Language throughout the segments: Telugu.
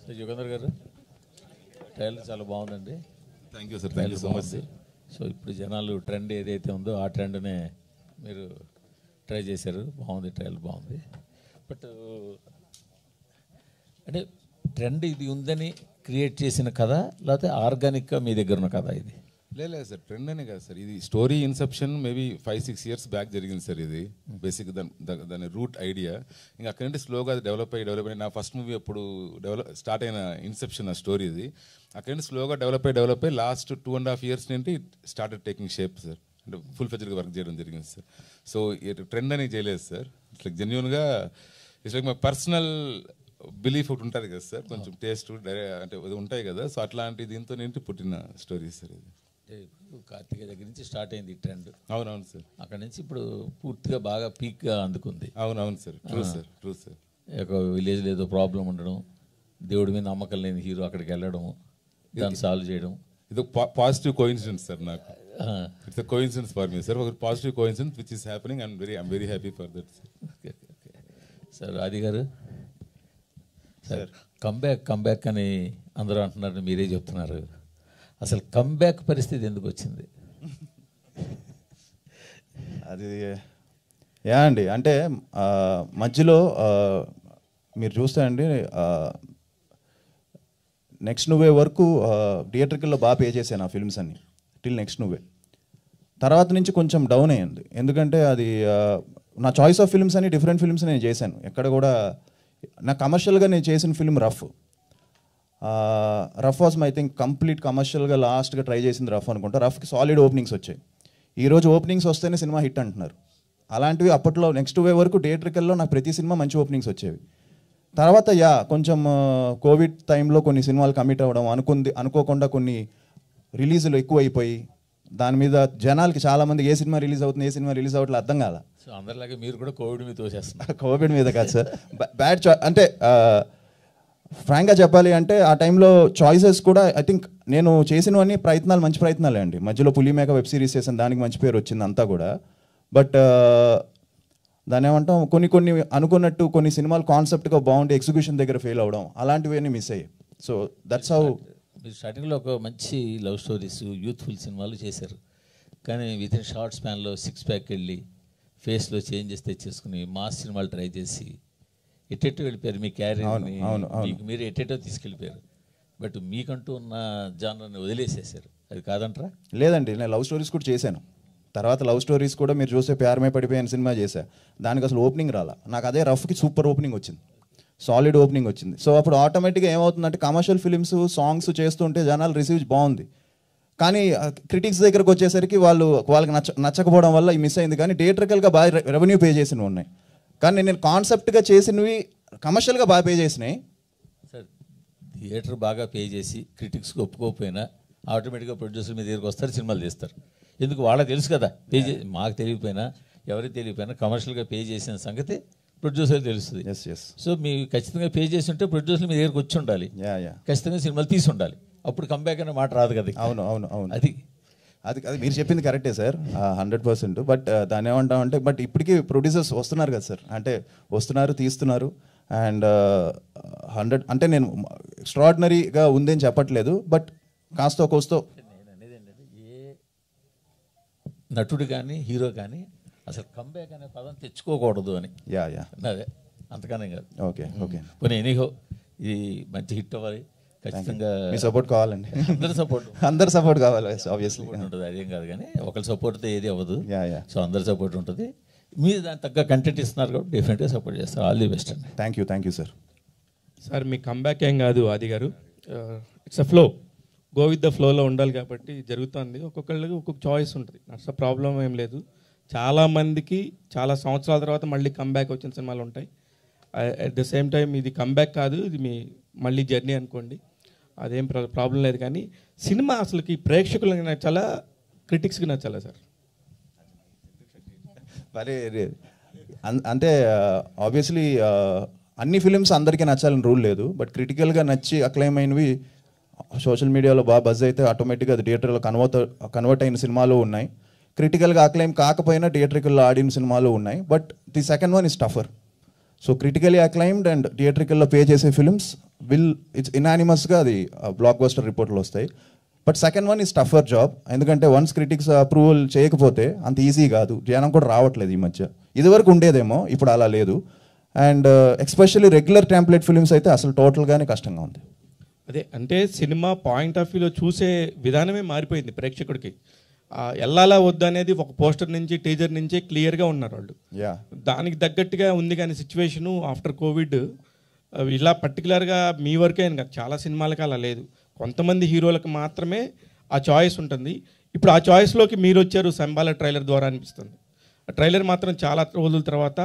సో యుగంధర్ గారు ట్రైలర్ చాలా బాగుందండి. Thank you sir, thank you so much sir. So ఇప్పుడు జనాలు ట్రెండ్ ఏదైతే ఉందో ఆ ట్రెండ్నే మీరు ట్రై చేశారు. బాగుంది, ట్రైలర్ బాగుంది. బట్ అంటే ట్రెండ్ ఇది ఉందని క్రియేట్ చేసిన కథ లేకపోతే ఆర్గానిక్గా మీ దగ్గర ఉన్న కథ ఇది? లేదు సార్, ట్రెండ్ అనే కాదు సార్, ఇది story Inception maybe 5-6 years back జరిగింది సార్. ఇది బేసిక్ దాని రూట్ ఐడియా. ఇంకా అక్కడి నుండి స్లోగా డెవలప్ అయ్యి నా ఫస్ట్ మూవీ అప్పుడు స్టార్ట్ అయిన ఇన్సెప్షన్ ఆ స్టోరీ ఇది. అక్కడి నుండి స్లోగా డెవలప్ అయ్యి లాస్ట్ 2.5 years నుండి స్టార్టెడ్ టేకింగ్ షేప్ సార్. అంటే ఫుల్ ఫ్లెడ్జ్డ్గా వర్క్ చేయడం జరిగింది సార్. సో ట్రెండ్ అని చేయలేదు సార్, ఇట్స్ లైక్ జెన్యూన్గా it's like my personal belief ఒకటి ఉంటుంది కదా సార్, కొంచెం టేస్ట్ అంటే ఉంటాయి కదా. సో అట్లాంటి దీంతో నింటి పుట్టిన స్టోరీ సార్ ఇది. కార్తికేయ దగ్గర నుంచి స్టార్ట్ అయింది ట్రెండ్. అవునవును సార్. అక్కడ నుంచి ఇప్పుడు పూర్తిగా బాగా పీక్గా అందుకుంది. అవునవును sir, true sir, true sir. ఒక విలేజ్లో ఏదో ప్రాబ్లం ఉండడం, దేవుడి మీద నమ్మకం లేని హీరో అక్కడికి వెళ్ళడం, దాన్ని సాల్వ్ చేయడం, ఇది పాజిటివ్ కోఇన్సిడెన్స్ సార్. నాకు it's a coincidence for me sir, ఒక positive coincidence which is happening. I'm very happy for that sir. Sir Adi గారు, సార్ కంబ్యాక్ అని అందరూ అంటున్నారు, మీరే చెప్తున్నారు. అసలు కంబ్యాక్ పరిస్థితి ఎందుకు వచ్చింది? అది అండి, అంటే మధ్యలో మీరు చూస్తే అండి, నెక్స్ట్ నువ్వే వరకు థియేటర్కిల్లో బాగా పే చేశాను ఆ ఫిల్మ్స్ అన్ని టిల్ నెక్స్ట్ నువ్వే. తర్వాత నుంచి కొంచెం డౌన్ అయ్యింది, ఎందుకంటే అది నా చాయిస్ ఆఫ్ ఫిల్మ్స్ అని డిఫరెంట్ ఫిల్మ్స్ నేను చేశాను. ఎక్కడ కూడా నా కమర్షియల్గా నేను చేసిన film rough was I think complete కమర్షియల్గా లాస్ట్గా ట్రై చేసింది రఫ్ అనుకుంటా. రఫ్కి సాలిడ్ ఓపెనింగ్స్ వచ్చాయి. ఈరోజు ఓపెనింగ్స్ వస్తేనే సినిమా హిట్ అంటున్నారు. అలాంటివి అప్పట్లో నెక్స్ట్ వే వరకు థియేటర్కల్లో నాకు ప్రతి సినిమా మంచి ఓపెనింగ్స్ వచ్చేవి. తర్వాత కొంచెం కోవిడ్ టైంలో కొన్ని సినిమాలు కమిట్ అవ్వడం, అనుకోకుండా కొన్ని రిలీజులు ఎక్కువ అయిపోయి దాని మీద జనాలకి చాలామంది ఏ సినిమా రిలీజ్ అవుతుంది, ఏ సినిమా రిలీజ్ అవ్వట్లేదు అర్థం కాల. సో అందరిలాగే మీరు కూడా కోవిడ్ మీద తోసేస్తున్నారు. కోవిడ్ మీద కాదు సార్, బ్యాడ్ అంటే ఫ్రాంక్గా చెప్పాలి అంటే ఆ టైంలో చాయిసెస్ కూడా ఐ థింక్ నేను చేసినవన్నీ ప్రయత్నాలు మంచి ప్రయత్నాలే అండి. మధ్యలో పులిమేక వెబ్ సిరీస్ చేసాను, దానికి మంచి పేరు వచ్చింది అంతా కూడా. బట్ దాన్ని ఏమంటాం, కొన్ని అనుకున్నట్టు కొన్ని సినిమాలు కాన్సెప్ట్గా బాగుండి ఎగ్జిక్యూషన్ దగ్గర ఫెయిల్ అవ్వడం, అలాంటివన్నీ మిస్ అయ్యాయి. So that's how. మీరు స్టార్టింగ్లో ఒక మంచి లవ్ స్టోరీస్, యూత్ఫుల్ సినిమాలు చేశారు. కానీ విత్ ఇన్ షార్ట్ స్పాన్లో 6 pack వెళ్ళి ఫేస్లో చేంజెస్ తెచ్చేసుకుని మాస్ సినిమాలు ట్రై చేసి ఎట్టెట్టో వెళ్ళిపోయారు. మీ క్యారియర్ని మీకు మీరు ఎట్టెట్టో తీసుకెళ్ళిపోయారు. బట్ మీకంటూ ఉన్న జానర్ని వదిలేసేసారు. అది కాదంటారా? లేదండి, నేను లవ్ స్టోరీస్ కూడా చేశాను. తర్వాత లవ్ స్టోరీస్ కూడా మీరు చూస్తే ప్యారమే పడిపోయిన సినిమా చేశా. దానికి అసలు ఓపెనింగ్ రాలా. నాకు అదే రఫ్కి సూపర్ ఓపెనింగ్ వచ్చింది, సాలిడ్ ఓపెనింగ్ వచ్చింది. సో అప్పుడు ఆటోమేటిక్గా ఏమవుతుందంటే కమర్షియల్ ఫిలిమ్స్ సాంగ్స్ చేస్తుంటే జనాలు రిసీవ్ బాగుంది, కానీ క్రిటిక్స్ దగ్గరకు వచ్చేసరికి వాళ్ళకి నచ్చకపోవడం వల్ల మిస్ అయింది. కానీ థియేటర్కల్గా బాగా రెవెన్యూ పే చేసినవి ఉన్నాయి, కానీ నేను కాన్సెప్ట్గా చేసినవి కమర్షియల్గా బాగా పే చేసినాయి. సార్ థియేటర్ బాగా పే చేసి క్రిటిక్స్కి ఒప్పుకోకపోయినా ఆటోమేటిక్గా ప్రొడ్యూసర్ మీ దగ్గరికి వస్తారు, సినిమాలు తీస్తారు. ఎందుకు? వాళ్ళకి తెలుసు కదా, పే చేసి మాకు తెలియకపోయినా ఎవరికి తెలియకపోయినా కమర్షియల్గా పే చేసిన సంగతి ప్రొడ్యూసర్ తెలుస్తుంది. సో మీరు ఖచ్చితంగా పే చేసి ఉంటే ప్రొడ్యూసర్ మీ దగ్గరికి వచ్చి ఉండాలి, ఖచ్చితంగా సినిమాలు తీసి ఉండాలి. అప్పుడు కంబ్యాక్ అనే మాట రాదు కదా. అవును అవును అవును, అది మీరు చెప్పింది కరెక్టే సార్, 100%. బట్ దాన్ని ఏమంటామంటే, బట్ ఇప్పటికీ ప్రొడ్యూసర్స్ వస్తున్నారు కదా సార్, అంటే వస్తున్నారు, తీస్తున్నారు. అండ్ 100 అంటే నేను ఎక్స్ట్రాడినరీగా ఉందని చెప్పట్లేదు, బట్ కాస్తో కోస్తో. నేను అనేది ఏంటంటే, ఏ నటుడు కానీ హీరో కానీ అసలు కంబ్యాక్ అనే పదం తెచ్చుకోకూడదు అని. అదే, అంతకనే కాదు. ఓకే ఓకే, కొన్ని ఎనీహో ఇది మంచి హిట్ అవ్వాలి, ఖచ్చితంగా మీ సపోర్ట్ కావాలండి. అందరి సపోర్ట్ కావాలి, ఆబ్వియస్లీ ఉంటుంది. అదేం కాదు, కానీ ఒకరి సపోర్ట్తో ఏది అవ్వదు. సో అందరి సపోర్ట్ ఉంటుంది. మీరు దాని తగ్గ కంటెంట్ ఇస్తున్నారు కాబట్టి డెఫినెట్గా సపోర్ట్ చేస్తారు. ఆల్ ది బెస్ట్ అండి. Thank you sir. Sir me comeback ఏం కాదు ఆది గారు, it's a flow, go with the ఫ్లోలో ఉండాలి కాబట్టి జరుగుతుంది. ఒక్కొక్కళ్ళకి ఒక్కొక్క చాయిస్ ఉంటుంది, అసలు ప్రాబ్లం ఏం లేదు. చాలామందికి చాలా సంవత్సరాల తర్వాత మళ్ళీ కంబ్యాక్ వచ్చిన సినిమాలు ఉంటాయి. అట్ ద సేమ్ టైం ఇది కంబ్యాక్ కాదు, ఇది మీ మళ్ళీ జర్నీ అనుకోండి, అదేం ప్రాబ్లం లేదు. కానీ సినిమా అసలుకి ప్రేక్షకులకి నచ్చాలా, క్రిటిక్స్కి నచ్చాలా సార్? మరి అంటే ఆబ్వియస్లీ అన్ని ఫిలిమ్స్ అందరికీ నచ్చాలని రూల్ లేదు, బట్ క్రిటికల్గా నచ్చి అక్లైమ్ అయినవి సోషల్ మీడియాలో బాగా బజ్ అయితే ఆటోమేటిక్గా అది థియేటర్లో కన్వర్ట్ అయిన సినిమాలు ఉన్నాయి. క్రిటికల్గా అక్లైమ్ కాకపోయినా థియేటర్కల్లో ఆడిన సినిమాలు ఉన్నాయి. But the second one is tougher. So critically acclaimed and థియేట్రికల్లో పే చేసే ఫిల్మ్స్ ఇట్స్ ఇనానిమస్గా అది బ్లాక్ బస్టర్ రిపోర్ట్లు వస్తాయి. But second one is tougher job, ఎందుకంటే వన్స్ క్రిటిక్స్ అప్రూవల్ చేయకపోతే అంత ఈజీ కాదు, జనం కూడా రావట్లేదు ఈ మధ్య. ఇదివరకు ఉండేదేమో, ఇప్పుడు అలా లేదు. And especially regular template films అయితే అసలు టోటల్గానే కష్టంగా ఉంది. అదే అంటే సినిమా పాయింట్ ఆఫ్ వ్యూలో చూసే విధానమే మారిపోయింది ప్రేక్షకుడికి. ఎల్లాలా వద్దు అనేది ఒక పోస్టర్ నుంచి టీజర్ నుంచే క్లియర్గా ఉన్నారు వాళ్ళు. దానికి తగ్గట్టుగా ఉంది కానీ సిచ్యువేషను ఆఫ్టర్ కోవిడ్ ఇలా పర్టికులర్గా మీ వరకే అని కాదు, చాలా సినిమాలకి అలా లేదు. కొంతమంది హీరోలకు మాత్రమే ఆ చాయిస్ ఉంటుంది. ఇప్పుడు ఆ చాయిస్లోకి మీరు వచ్చారు సంబాల ట్రైలర్ ద్వారా అనిపిస్తుంది. ఆ ట్రైలర్ మాత్రం చాలా రోజుల తర్వాత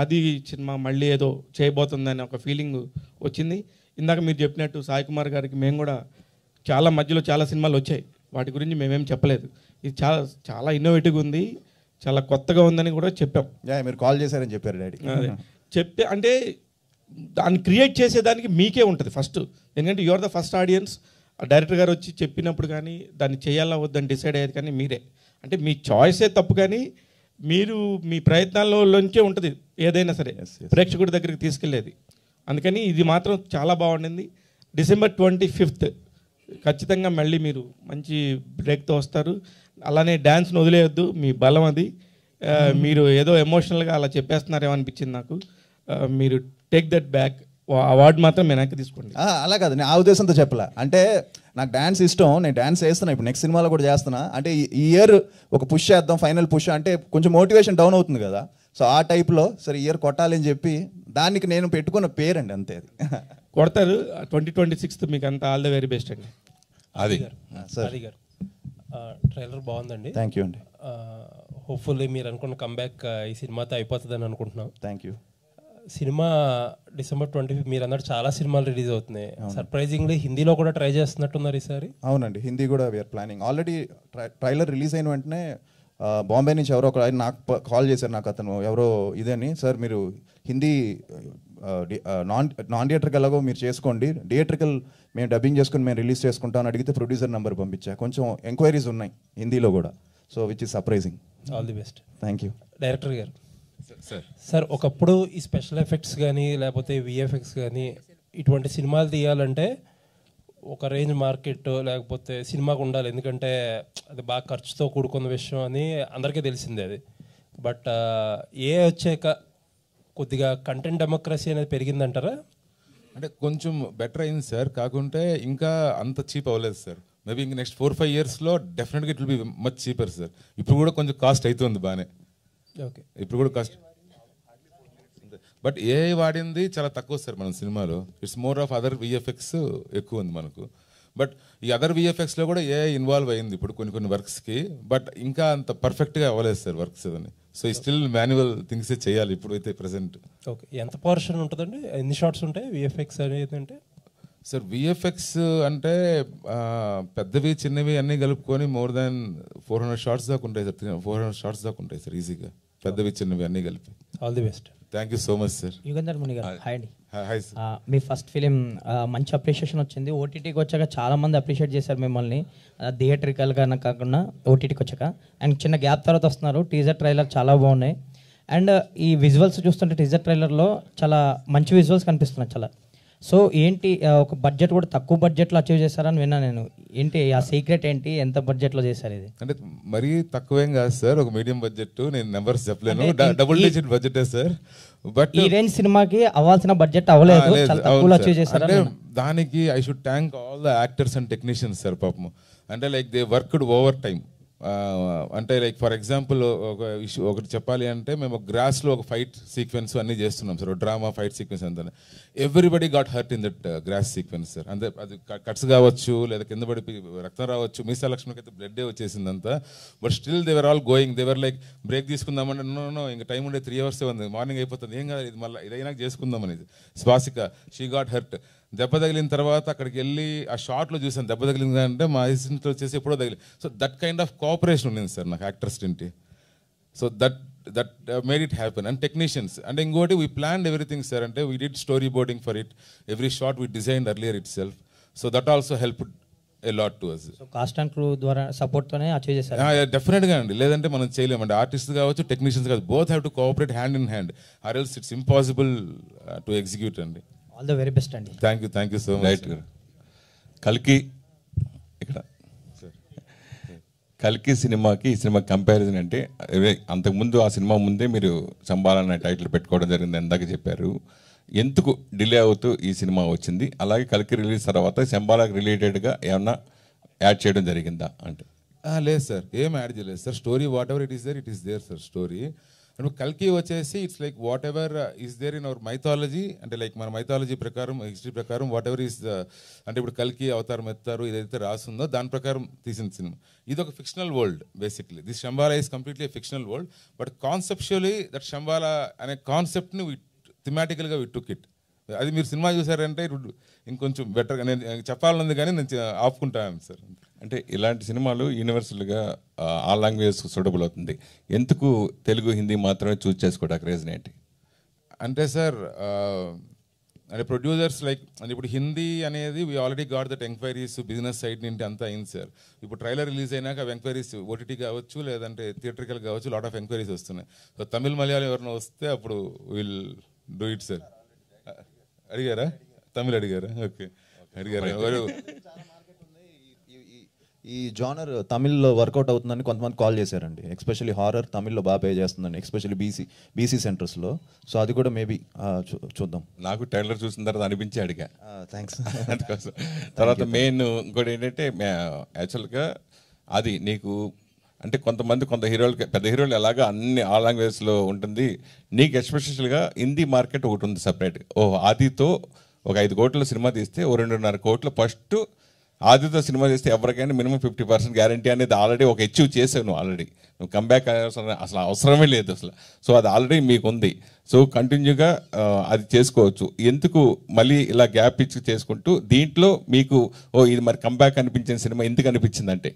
అది సినిమా మళ్ళీ ఏదో చేయబోతుందని ఒక ఫీలింగ్ వచ్చింది. ఇందాక మీరు చెప్పినట్టు సాయి కుమార్ గారికి మేము కూడా చాలా మధ్యలో చాలా సినిమాలు వచ్చాయి, వాటి గురించి మేమేం చెప్పలేదు. ఇది చాలా చాలా ఇన్నోవేటివ్గా ఉంది, చాలా కొత్తగా ఉందని కూడా చెప్పాం. మీరు కాల్ చేశారని చెప్పారు డాడీ. అదే చెప్తే అంటే దాన్ని క్రియేట్ చేసేదానికి మీకే ఉంటుంది ఫస్ట్, ఎందుకంటే your the first audience. Director గారు వచ్చి చెప్పినప్పుడు కానీ దాన్ని చేయాలా వద్దని డిసైడ్ అయ్యేది కానీ మీరే. అంటే మీ చాయిసే తప్పు, కానీ మీరు మీ ప్రయత్నాల్లోంచే ఉంటుంది ఏదైనా సరే ప్రేక్షకుడి దగ్గరికి తీసుకెళ్లేది. అందుకని ఇది మాత్రం చాలా బాగుండింది. December 25th ఖచ్చితంగా మళ్ళీ మీరు మంచి బ్రేక్తో వస్తారు. అలానే డ్యాన్స్ను వదిలేయొద్దు, మీ బలం అది. మీరు ఏదో ఎమోషనల్గా అలా చెప్పేస్తున్నారేమో అనిపించింది నాకు. మీరు టేక్ దట్ బ్యాక్, అవార్డు మాత్రం వెనక్కి తీసుకోండి. అలా కాదు, నేను ఆ ఉద్దేశంతో చెప్పలే. అంటే నాకు డ్యాన్స్ ఇష్టం, నేను డ్యాన్స్ చేస్తున్నా, ఇప్పుడు నెక్స్ట్ సినిమాలో కూడా చేస్తున్నా. అంటే ఈ ఇయర్ ఒక పుష్ చేద్దాం, ఫైనల్ పుష్ అంటే కొంచెం మోటివేషన్ డౌన్ అవుతుంది కదా. సో ఆ టైప్లో సరే ఇయర్ కొట్టాలి అని చెప్పి దానికి నేను పెట్టుకున్న పేరండి, అంతే. అది కొడతారు. 2026 మీకు అంతా ఆల్ ద వెరీ బెస్ట్ అండి. అది ఆది గారు ట్రైలర్ బాగుందండి. థ్యాంక్ యూ అండి. హోప్ఫుల్లీ మీరు అనుకున్న కంబ్యాక్ ఈ సినిమాతో అయిపోతుందని అనుకుంటున్నాం. Thank you. సినిమా December 25 మీరు అన్నట్టు చాలా సినిమాలు రిలీజ్ అవుతున్నాయి. సర్ప్రైజింగ్లీ హిందీలో కూడా ట్రై చేస్తున్నట్టున్నారు ఈసారి. అవునండి, హిందీ కూడా we're planning. Already trailer release అయిన వెంటనే బాంబే నుంచి ఎవరో ఒక నాకు కాల్ చేశారు, నాకు అతను ఎవరో ఇదని, సార్ మీరు హిందీ నాన్ థియేటర్కి ఎలాగో మీరు చేసుకోండి, థియేటర్కల్ మేము డబ్బింగ్ చేసుకుని మేము రిలీజ్ చేసుకుంటామని అడిగితే ప్రొడ్యూసర్ నెంబర్ పంపించా. కొంచెం ఎంక్వైరీస్ ఉన్నాయి హిందీలో కూడా, so which is surprising. All the best. Thank you. Director గారు, సార్ ఒకప్పుడు ఈ స్పెషల్ ఎఫెక్ట్స్ కానీ లేకపోతే విఎఫ్ఎక్స్ కానీ ఇటువంటి సినిమాలు తీయాలంటే ఒక రేంజ్ మార్కెట్ లేకపోతే సినిమాకు ఉండాలి, ఎందుకంటే అది బాగా ఖర్చుతో కూడుకున్న విషయం అని అందరికీ తెలిసిందే అది. బట్ వచ్చాక కొద్దిగా కంటెంట్ డెమోక్రసీ అనేది పెరిగిందంటారా? అంటే కొంచెం బెటర్ అయింది సార్, కాకుంటే ఇంకా అంత చీప్ అవ్వలేదు సార్. మేబీ ఇంక నెక్స్ట్ 4-5 yearsలో డెఫినెట్గా it will be much cheaper sir. ఇప్పుడు కూడా కొంచెం కాస్ట్ అవుతుంది బాగానే. ఓకే, ఇప్పుడు కూడా కాస్ట్. బట్ ఏఐ వాడింది చాలా తక్కువ సార్ మన సినిమాలో. It's more of other VFX ఎక్కువ ఉంది మనకు. బట్ ఈ అదర్ విఎఫ్ఎక్స్లో కూడా ఏఐ ఇన్వాల్వ్ అయింది ఇప్పుడు కొన్ని వర్క్స్కి. బట్ ఇంకా అంత పర్ఫెక్ట్గా అవ్వలేదు సార్ వర్క్స్ అవన్నీ. సో ఈ స్టిల్ మాన్యువల్ థింగ్సే చేయాలి ఇప్పుడు అయితే ప్రెసెంట్. ఓకే, ఎంత పోర్షన్ ఉంటుందండి, ఎన్ని షార్ట్స్ ఉంటాయి విఎఫ్ఎక్స్ అనేది? అంటే సార్ విఎఫ్ఎక్స్ అంటే పెద్దవి చిన్నవి అన్నీ కలుపుకొని మోర్ దాన్ 400 shots దాకా ఉంటాయి సార్. 400 shots దాకా ఉంటాయి సార్ ఈజీగా, పెద్దవి చిన్నవి అన్నీ కలిపి. All the best. Thank you so much sir. Yugandhar Muni గారు, హాయ్ అండి. Hi sir. మీ ఫస్ట్ ఫిలిం మంచి అప్రిషియేషన్ వచ్చింది. ఓటీటీకి వచ్చాక చాలా మంది అప్రిషియేట్ చేశారు మిమ్మల్ని, థియేట్రికల్గా కాకుండా ఓటీటీకి వచ్చాక. అండ్ చిన్న గ్యాప్ తర్వాత వస్తున్నారు. టీజర్ ట్రైలర్ చాలా బాగున్నాయి. అండ్ ఈ విజువల్స్ చూస్తుంటే టీజర్ ట్రైలర్లో చాలా మంచి విజువల్స్ కనిపిస్తున్నాయి చాలా. సో ఏంటి, ఒక బడ్జెట్ కూడా తక్కువ బడ్జెట్లో అచీవ్ చేశారని విన్నా నేను. ఏంటి ఆ సీక్రెట్ ఏంటి, ఎంత బడ్జెట్లో చేశారు ఇది? అంటే మరీ తక్కువేం కాదు సార్, ఒక మీడియం బడ్జెట్. నేను నెంబర్స్ చెప్పలేను, డబుల్ డిజిట్ బడ్జెటే సార్. బట్ ఈ రేంజ్ సినిమాకి అవ్వాల్సిన బడ్జెట్ అవ్వలేదు, చాలా తక్కువలో అచీవ్ చేశారు. అంటే దానికి I should thank all the actors and technicians sir. పాపం అంటే like they worked over time. అంటే లైక్ ఫర్ ఎగ్జాంపుల్ ఒకటి చెప్పాలి అంటే మేము గ్రాస్లో ఒక ఫైట్ సీక్వెన్స్ అన్నీ చేస్తున్నాం సార్, డ్రామా ఫైట్ సీక్వెన్స్ అంతా. Everybody got hurt in that grass sequence sir. అంటే అది కట్స్ కావచ్చు, లేదా కింద పడి రక్తం రావచ్చు. మీసా లక్ష్మికి అయితే బ్లడ్డే వచ్చేసింది అంతా. But still they were all going, they were like break తీసుకుందామంటే నో ఇంకా టైం ఉండే 3 hours ఉంది, మార్నింగ్ అయిపోతుంది, ఏం కాదు ఇది మళ్ళీ ఇదైనా చేసుకుందామనేది. Swasika she got hurt. దెబ్బ తగిలిన తర్వాత అక్కడికి వెళ్ళి ఆ షార్ట్లో చూసాను దెబ్బ తగిలింది అంటే మా అసిస్టెంట్ వచ్చేసి ఎప్పుడో తగిలి. So that kind of cooperation ఉండింది సార్ నాకు యాక్టర్స్ తింటి. So that made it happen. And technicians అంటే ఇంకోటి వీ ప్లాన్డ్ ఎవ్రీథింగ్ సార్. అంటే we did story boarding for it, every shot we designed earlier itself. So that also help a lot to us. So cast and crew ద్వారా సపోర్ట్తోనే అచీవ్ చేశారు. డెఫినెట్గా అండి, లేదంటే మనం చేయలేమండి. ఆర్టిస్ట్ కావచ్చు, టెక్నీషియన్స్ కావచ్చు, both have to cooperate hand in hand, or else it's impossible to execute అండి. ఆల్ ద వెరీ బెస్ట్ అండి. Thank you so much. Right. కల్కి ఇక్కడ కల్కి సినిమాకి ఈ సినిమా కంపారిజన్ అంటే అంతకుముందు ఆ సినిమా ముందే మీరు శంబాలా అనే టైటిల్ పెట్టుకోవడం జరిగింది ఇందాక చెప్పారు. ఎందుకు డిలే అవుతూ ఈ సినిమా వచ్చింది? అలాగే కల్కి రిలీజ్ తర్వాత శంబాలాకి రిలేటెడ్గా ఏమన్నా యాడ్ చేయడం జరిగిందా అంటే? లేదు సార్, ఏం యాడ్ చేయలేదు sir. Story whatever it is there sir story. And కల్కి వచ్చేసి it's like whatever is there in our mythology, అంటే లైక్ మన మైథాలజీ ప్రకారం, హిస్టరీ ప్రకారం వాట్ ఎవర్ ఈస్ అంటే ఇప్పుడు కల్కి అవతారం ఎత్తారు ఏదైతే రాస్తుందో దాని ప్రకారం తీసిన సినిమా. ఇది ఒక fictional world basically. This Shambala is completely fictional world, but conceptually that Shambala అనే కాన్సెప్ట్ని థిమాటికల్గా వి టుక్ ఇట్. అది మీరు సినిమా చూసారంటే ఇంకొంచెం బెటర్గా, నేను చెప్పాలనుంది కానీ నేను ఆపుకుంటాను సార్. అంటే ఇలాంటి సినిమాలు యూనివర్సల్గా ఆ లాంగ్వేజ్ సూటబుల్ అవుతుంది. ఎందుకు తెలుగు హిందీ మాత్రమే చూస్ చేసుకోవడానికి రీజన్ ఏంటి? అంటే సార్ అంటే ప్రొడ్యూసర్స్ లైక్ అంటే ఇప్పుడు హిందీ అనేది we already got that enquiries business side నుండి అంతా అయింది సార్. ఇప్పుడు ట్రైలర్ రిలీజ్ అయినాక అవి ఎంక్వైరీస్ ఓటీటీ కావచ్చు లేదంటే థియేట్రికల్ కావచ్చు, లాట్ ఆఫ్ ఎంక్వైరీస్ వస్తున్నాయి. సో తమిళ్ మలయాళం ఎవరైనా వస్తే అప్పుడు విల్ డూ ఇట్ సార్. అడిగారా? తమిళ్ అడిగారా? ఓకే, అడిగారా? ఈ జానర్ తమిళ్లో వర్కౌట్ అవుతుందని కొంతమంది కాల్ చేశారండి. ఎస్పెషల్లీ హారర్ తమిళ్లో బాగా పే చేస్తుందండి, ఎస్పెషల్లీ బీసీ సెంటర్స్లో. సో అది కూడా మేబీ చూద్దాం. నాకు ట్రైలర్ చూసిన తర్వాత అనిపించి అడిగా. థ్యాంక్స్. అందుకోసం తర్వాత మెయిన్ ఇంకోటి ఏంటంటే యాక్చువల్గా అది నీకు అంటే కొంత హీరోలకి, పెద్ద హీరోలు ఎలాగా అన్ని ఆ లాంగ్వేజ్లో ఉంటుంది, నీకు ఎస్పెషల్గా హిందీ మార్కెట్ ఒకటి ఉంది సపరేట్. ఆదితో ఒక 5 కోట్ల సినిమా తీస్తే 2.5 కోట్లు ఫస్ట్ ఆదితో సినిమా చేస్తే ఎవరికైనా మినిమం 50% గ్యారంటీ అనేది ఆల్రెడీ ఒక అచీవ్ చేసావు. నువ్వు కంబ్యాక్ అసలు అవసరమే లేదు అసలు. సో అది ఆల్రెడీ మీకు ఉంది. సో కంటిన్యూగా అది చేసుకోవచ్చు. ఎందుకు మళ్ళీ ఇలా గ్యాప్ ఇచ్చి చేసుకుంటూ దీంట్లో మీకు ఇది మరి కంబ్యాక్ అనిపించిన సినిమా ఎందుకు అనిపించిందంటే?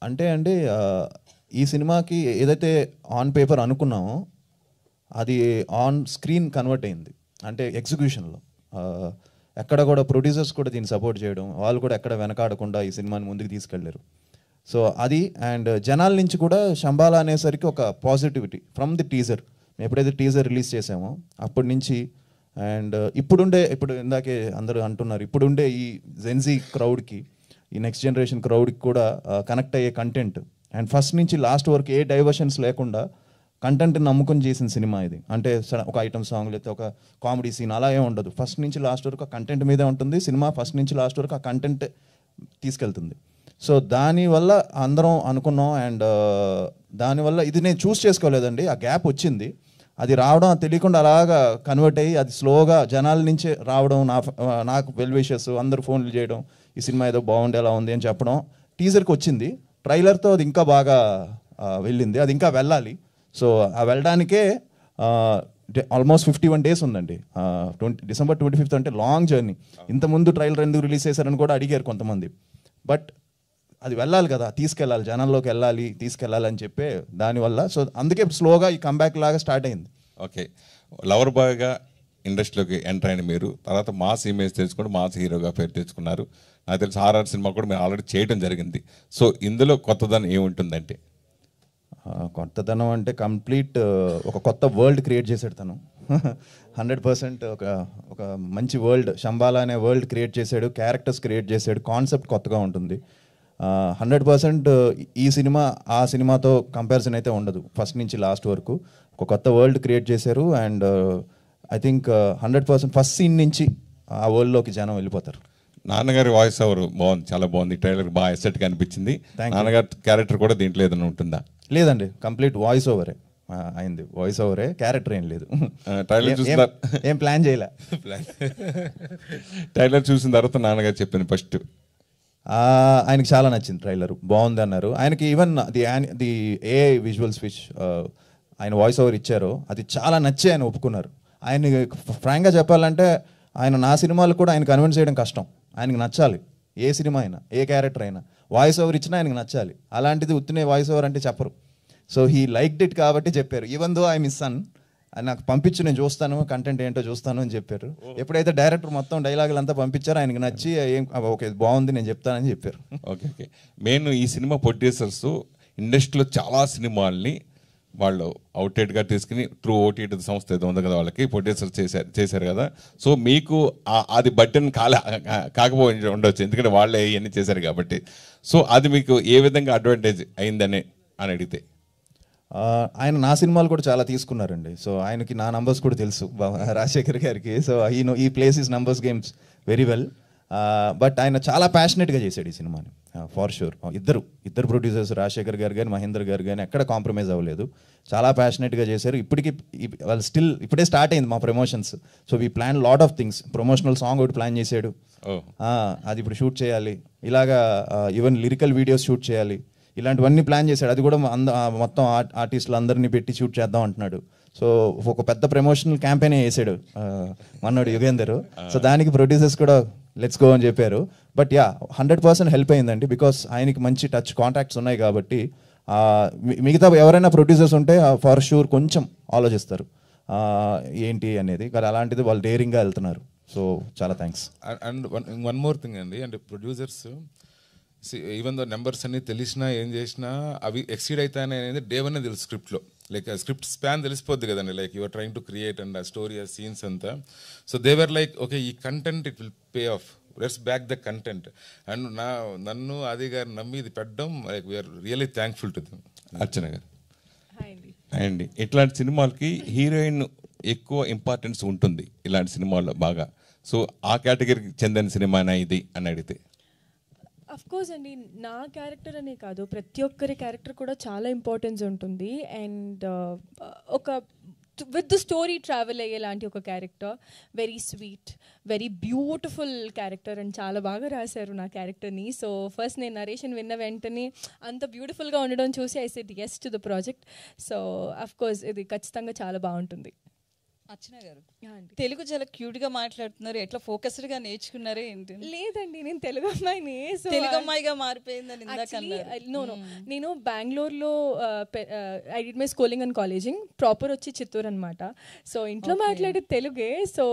అంటే అండి ఈ సినిమాకి ఏదైతే ఆన్ పేపర్ అనుకున్నామో అది ఆన్ స్క్రీన్ కన్వర్ట్ అయింది. అంటే ఎగ్జిక్యూషన్లో ఎక్కడ కూడా ప్రొడ్యూసర్స్ కూడా దీన్ని సపోర్ట్ చేయడం, వాళ్ళు కూడా ఎక్కడ వెనకాడకుండా ఈ సినిమాని ముందుకు తీసుకెళ్లారు. సో అది అండ్ జనాల నుంచి కూడా శంబాలా అనేసరికి ఒక పాజిటివిటీ ఫ్రమ్ ది టీజర్. మేము ఎప్పుడైతే టీజర్ రిలీజ్ చేసామో అప్పటి నుంచి అండ్ ఇప్పుడు ఇందాకే అందరూ అంటున్నారు, ఇప్పుడుండే ఈ జెన్జీ క్రౌడ్కి, ఈ నెక్స్ట్ జనరేషన్ క్రౌడ్కి కూడా కనెక్ట్ అయ్యే కంటెంట్ అండ్ ఫస్ట్ నుంచి లాస్ట్ వరకు ఏ డైవర్షన్స్ లేకుండా కంటెంట్ని నమ్ముకొని చేసిన సినిమా ఇది. అంటే ఒక ఐటమ్ సాంగ్ లేకపోతే ఒక కామెడీ సీన్ అలా ఏమి ఉండదు. ఫస్ట్ నుంచి లాస్ట్ వరకు ఆ కంటెంట్ మీదే ఉంటుంది సినిమా. ఫస్ట్ నుంచి లాస్ట్ వరకు ఆ కంటెంట్ తీసుకెళ్తుంది. సో దానివల్ల అందరం అనుకున్నాం అండ్ దానివల్ల ఇది నేను చూస్ చేసుకోలేదండి, ఆ గ్యాప్ వచ్చింది. అది రావడం తెలియకుండా అలాగా కన్వర్ట్ అయ్యి అది స్లోగా జనాల నుంచే రావడం, నాకు వెల్ విషెస్ అందరూ ఫోన్లు చేయడం, ఈ సినిమా ఏదో బాగుండేలా ఉంది అని చెప్పడం. టీజర్కి వచ్చింది, ట్రైలర్తో అది ఇంకా బాగా వెళ్ళింది, అది ఇంకా వెళ్ళాలి. సో ఆ వెళ్ళడానికే ఆల్మోస్ట్ 51 days ఉందండి. December 25th అంటే లాంగ్ జర్నీ. ఇంతకుముందు ట్రైలర్ ఎందుకు రిలీజ్ చేశారని కూడా అడిగారు కొంతమంది. బట్ అది వెళ్ళాలి కదా, తీసుకెళ్ళాలి, జనాల్లోకి తీసుకెళ్ళాలి అని చెప్పే దానివల్ల. సో అందుకే స్లోగా ఈ కంబ్యాక్ లాగా స్టార్ట్ అయింది. ఓకే, లవర్ బాయ్గా ఇండస్ట్రీలోకి ఎంటర్ అయిన మీరు తర్వాత మాస్ ఇమేజ్ తెచ్చుకొని మాస్ హీరోగా పేరు తెచ్చుకున్నారు. నాకు తెలిసి హారర్ సినిమా కూడా మీరు ఆల్రెడీ చేయడం జరిగింది. సో ఇందులో కొత్తదనం ఏముంటుందంటే? కొత్తదనం అంటే కంప్లీట్ ఒక కొత్త వరల్డ్ క్రియేట్ చేశాడు తను. 100% ఒక మంచి వరల్డ్, శంబాలా అనే వరల్డ్ క్రియేట్ చేశాడు, క్యారెక్టర్స్ క్రియేట్ చేశాడు, కాన్సెప్ట్ కొత్తగా ఉంటుంది. 100% ఈ సినిమా ఆ సినిమాతో కంపారిజన్ అయితే ఉండదు. ఫస్ట్ నుంచి లాస్ట్ వరకు ఒక కొత్త వరల్డ్ క్రియేట్ చేశారు and I think 100% first scene నుంచి ఆ వరల్డ్లోకి జనం వెళ్ళిపోతారు. నాన్నగారి వాయిస్ ఓవర్ బాగుంది, చాలా బాగుంది. ట్రైలర్ బాగా ఎసెట్గా అనిపించింది. నాన్నగారి క్యారెక్టర్ కూడా దీంట్లో ఏదైనా ఉంటుందా? లేదండి, కంప్లీట్ వాయిస్ ఓవరే అయింది. వాయిస్ ఓవరే, క్యారెక్టర్ ఏం లేదు. ట్రైలర్ చూసిన ఏం ప్లాన్ చేయలే. ట్రైలర్ చూసిన తర్వాత నాన్నగారు చెప్పింది ఫస్ట్ ఆయనకి చాలా నచ్చింది, ట్రైలర్ బాగుంది అన్నారు. ఆయనకి even the AI visuals which ఆయన వాయిస్ ఓవర్ ఇచ్చారో అది చాలా నచ్చి ఆయన ఒప్పుకున్నారు. ఆయన ఫ్రాంక్గా చెప్పాలంటే ఆయన నా సినిమాలు కూడా ఆయన కన్విన్స్ చేయడం కష్టం. ఆయనకి నచ్చాలి, ఏ సినిమా అయినా ఏ క్యారెక్టర్ అయినా వాయిస్ ఓవర్ ఇచ్చినా ఆయనకి నచ్చాలి. అలాంటిది ఉత్తినే వాయిస్ ఓవర్ అంటే చెప్పరు. సో హీ లైక్డ్ ఇట్ కాబట్టి చెప్పారు. Even though I miss son, నాకు పంపించు, నేను చూస్తాను, కంటెంట్ ఏంటో చూస్తాను అని చెప్పారు. ఎప్పుడైతే డైరెక్టర్ మొత్తం డైలాగులు అంతా పంపించారో ఆయనకి నచ్చి ఓకే బాగుంది నేను చెప్తానని చెప్పారు. Okay okay. మెయిన్ ఈ సినిమా ప్రొడ్యూసర్స్ ఇండస్ట్రీలో చాలా సినిమాల్ని వాళ్ళు అవుట్లెట్గా తీసుకుని ట్రూ ఓటీటీ సంస్థ ఏదో ఉంది కదా వాళ్ళకి ప్రొడ్యూసర్ చేశారు కదా. సో మీకు అది బట్టన్ కాకపోయి ఉండొచ్చు, ఎందుకంటే వాళ్ళే ఇవన్నీ చేశారు కాబట్టి. సో అది మీకు ఏ విధంగా అడ్వాంటేజ్ అయిందని అడిగితే? ఆయన నా సినిమాలు కూడా చాలా తీసుకున్నారండి. సో ఆయనకి నా నంబర్స్ కూడా తెలుసు రాజశేఖర్ గారికి. సో ఈ place is numbers games very well. But ఆయన చాలా ప్యాషనెట్గా చేశాడు ఈ సినిమాని ఫార్ షూర్. ఇద్దరు ప్రొడ్యూసర్స్ రాజశేఖర్ గారు కానీ మహేందర్ గారు కానీ ఎక్కడ కాంప్రమైజ్ అవ్వలేదు, చాలా ప్యాషనెట్గా చేశారు. ఇప్పటికీ వాళ్ళు ఇప్పుడే స్టార్ట్ అయింది మా promotions. So we plan lot of things. Promotional song ఒకటి ప్లాన్ చేశాడు, అది ఇప్పుడు షూట్ చేయాలి. ఇలాగా ఈవెన్ లిరికల్ వీడియోస్ షూట్ చేయాలి, ఇలాంటివన్నీ ప్లాన్ చేశాడు. అది కూడా మొత్తం ఆర్టిస్టులు అందరినీ పెట్టి షూట్ చేద్దాం అంటున్నాడు. సో ఒక పెద్ద ప్రమోషనల్ క్యాంపెయిన్ వేసాడు మన్నోడు యుగేందర్. సో దానికి ప్రొడ్యూసర్స్ కూడా లెట్స్ గో అని చెప్పారు. బట్ 100% హెల్ప్ అయిందండి, బికాస్ ఆయనకి మంచి టచ్ కాంటాక్ట్స్ ఉన్నాయి కాబట్టి. మిగతా ఎవరైనా ప్రొడ్యూసర్స్ ఉంటే ఫార్ షూర్ కొంచెం ఆలోచిస్తారు ఏంటి అనేది, కానీ అలాంటిది వాళ్ళు డేరింగ్గా వెళ్తున్నారు. సో చాలా thanks. And one more thing అండి, అంటే ప్రొడ్యూసర్స్ ఈవెన్ దో నెంబర్స్ అన్ని తెలిసినా ఏం చేసినా అవి ఎక్సీడ్ అవుతాయని అనేది డే వన్ తెలుసు స్క్రిప్ట్లో. లైక్ స్క్రిప్ట్ స్పాన్ తెలిసిపోద్ది కదండి, like your trying to create and ఆ స్టోరీ ఆ సీన్స్ అంతా. So they were like okay ఈ content it will pay off, let's back the content. And నన్ను ఆది గారు నమ్మి ఇది పెట్టడం like we're really thankful to them. Archana గారు అండి, ఇట్లాంటి సినిమాలకి హీరోయిన్ ఎక్కువ ఇంపార్టెన్స్ ఉంటుంది ఇలాంటి సినిమాల్లో బాగా. సో ఆ కేటగిరీకి చెందిన సినిమానా ఇది అని అడిగితే? అఫ్ కోర్స్ అండి, నా క్యారెక్టర్ అనే కాదు, ప్రతి ఒక్కరి క్యారెక్టర్ కూడా చాలా ఇంపార్టెన్స్ ఉంటుంది. అండ్ ఒక విత్ ద స్టోరీ ట్రావెల్ అయ్యేలాంటి ఒక character, very sweet, very beautiful character. And చాలా బాగా రాశారు నా క్యారెక్టర్ని. సో ఫస్ట్ నేను నరేషన్ విన్న వెంటనే అంత బ్యూటిఫుల్గా ఉండడం చూసి I said yes to the project. So of course ఇది ఖచ్చితంగా చాలా బాగుంటుంది. అర్చన గారు తెలుగు చాలా క్యూట్గా మాట్లాడుతున్నారు, ఎట్లా ఫోకస్డ్గా నేర్చుకున్నారే ఏంటి? లేదండి, నేను తెలుగు అమ్మాయిని. తెలుగు అమ్మాయిగా మారిపోయిందని నేను బెంగళూరులో I did my schooling and colleging, proper వచ్చి చిత్తూరు అనమాట. సో ఇంట్లో మాట్లాడే తెలుగే. సో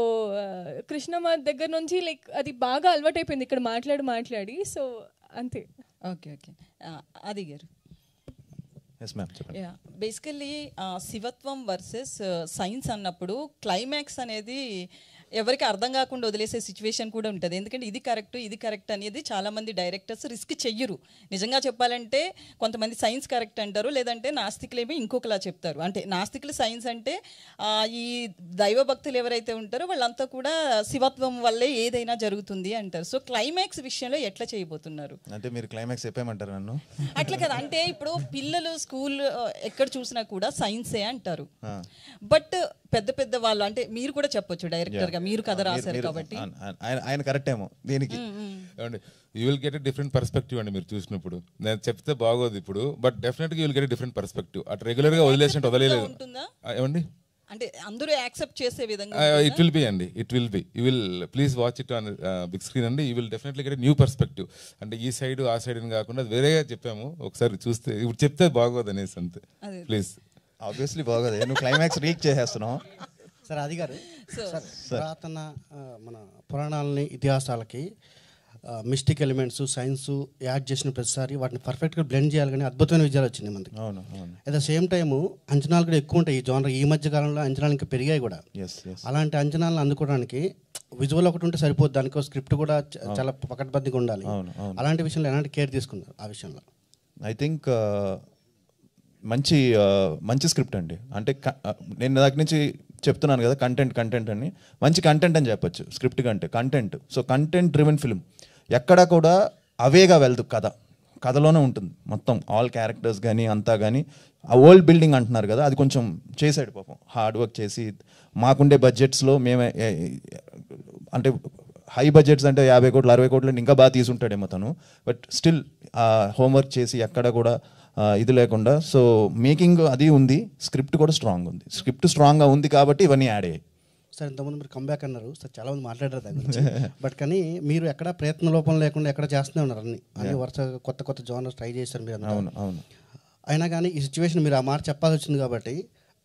కృష్ణమ్మ దగ్గర నుంచి లైక్ అది బాగా అలవాటు అయిపోయింది ఇక్కడ మాట్లాడి. సో అంతే. Okay okay. ఆది గారు బేసికల్లీ శివత్వం వర్సెస్ సైన్స్ అన్నప్పుడు క్లైమాక్స్ అనేది ఎవరికి అర్థం కాకుండా వదిలేసే సిచ్యువేషన్ కూడా ఉంటుంది. ఎందుకంటే ఇది కరెక్ట్ అనేది చాలామంది డైరెక్టర్స్ రిస్క్ చెయ్యరు. నిజంగా చెప్పాలంటే కొంతమంది సైన్స్ కరెక్ట్ అంటారు, లేదంటే నాస్తికులేమీ ఇంకొకలా చెప్తారు. అంటే నాస్తికులు సైన్స్ అంటే ఈ దైవ భక్తులు ఎవరైతే ఉంటారో వాళ్ళంతా కూడా శివత్వం వల్లే ఏదైనా జరుగుతుంది అంటారు. సో క్లైమాక్స్ విషయంలో ఎట్లా చేయబోతున్నారు? అంటే మీరు క్లైమాక్స్ చెప్పేమంటారు నన్ను? అట్లా కదా, అంటే ఇప్పుడు పిల్లలు స్కూల్ ఎక్కడ చూసినా కూడా సైన్సే అంటారు. బట్ పెద్ద వాళ్ళు అంటే మీరు కూడా చెప్పొచ్చు డైరెక్టర్ గా, మీరు కథ రాశారు కాబట్టి. ఆయన కరెక్ట్ ఏమో దీనికి. You will get a different perspective అండి మీరు చూసినప్పుడు. నేను చెప్తే బాగోదు ఇప్పుడు, బట్ డెఫినెట్గా you will get a different perspective. అటు రెగ్యులర్గా వదిలేసినట్టు వదలలేదు ఏమండి, అంటే అందరూ యాక్సెప్ట్ చేసే విధంగా. ఇట్ విల్ బి అండి, it will be. You will please watch it on big screen అండి. You will definitely get new perspective. అంటే ఈ సైడ్ ఆ సైడ్ అని కాకుండా వేరేగా చెప్పాము, ఒకసారి చూస్తే ఇప్పుడు చెప్తే బాగోదు అనేసి అంతే. ప్లీజ్. ఆబ్వియస్లీ బాగోదు, నువ్వు క్లైమాక్స్ రీచ్ చేసేస్తున్నావు. సార్ అది గారు, సార్ పురాతన మన పురాణాలని ఇతిహాసాలకి మిస్టిక్ ఎలిమెంట్స్ సైన్స్ యాడ్ చేసిన ప్రతిసారి వాటిని పర్ఫెక్ట్గా బ్లెండ్ చేయాలి, కానీ అద్భుతమైన విజయాలు వచ్చినాయి మనకి. అట్ ద సేమ్ టైము అంచనాలు కూడా ఎక్కువ ఉంటాయి ఈ జోనర్. ఈ మధ్య కాలంలో అంచనాలు ఇంకా పెరిగాయి కూడా. అలాంటి అంచనాలను అందుకోవడానికి విజువల్ ఒకటి ఉంటే సరిపోద్ది, దానికి స్క్రిప్ట్ కూడా చాలా పకడ్బందీగా ఉండాలి. అలాంటి విషయంలో ఎలాంటి కేర్ తీసుకున్నారు ఆ విషయంలో? ఐ థింక్ మంచి స్క్రిప్ట్ అండి. అంటే నేను దగ్గర నుంచి చెప్తున్నాను కదా, కంటెంట్ అని, మంచి కంటెంట్ అని చెప్పొచ్చు స్క్రిప్ట్ కంటే. Content, so content driven film. ఎక్కడా కూడా అవేగా వెళ్దు, కథలోనే ఉంటుంది మొత్తం. ఆల్ క్యారెక్టర్స్ కానీ అంతా కానీ ఆ వరల్డ్ బిల్డింగ్ అంటున్నారు కదా, అది కొంచెం చేశాడు పాపం, హార్డ్ వర్క్ చేసి. మాకుండే బడ్జెట్స్లో మేమే, అంటే హై బడ్జెట్స్ అంటే 50 కోట్లు 60 కోట్లు ఇంకా బాగా తీసుంటాడేమో తను, బట్ స్టిల్ హోంవర్క్ చేసి ఎక్కడ కూడా ఇది లేకుండా. సో మేకింగ్ అది ఉంది, స్క్రిప్ట్ కూడా స్ట్రాంగ్ ఉంది. స్క్రిప్ట్ స్ట్రాంగ్గా ఉంది కాబట్టి ఇవన్నీ యాడ్ అయ్యాయి. సార్ ఇంతకుముందు మీరు కంబ్యాక్ అన్నారు సార్, చాలామంది మాట్లాడారు దాని గురించి. బట్ కానీ మీరు ఎక్కడ ప్రయత్న లోపం లేకుండా ఎక్కడ చేస్తూనే ఉన్నారు, అన్ని వరుస కొత్త జోనర్స్ ట్రై చేశారు మీరు. అవును. అయినా కానీ ఈ సిచ్యువేషన్ మీరు ఆ మాట చెప్పాల్సి వచ్చింది కాబట్టి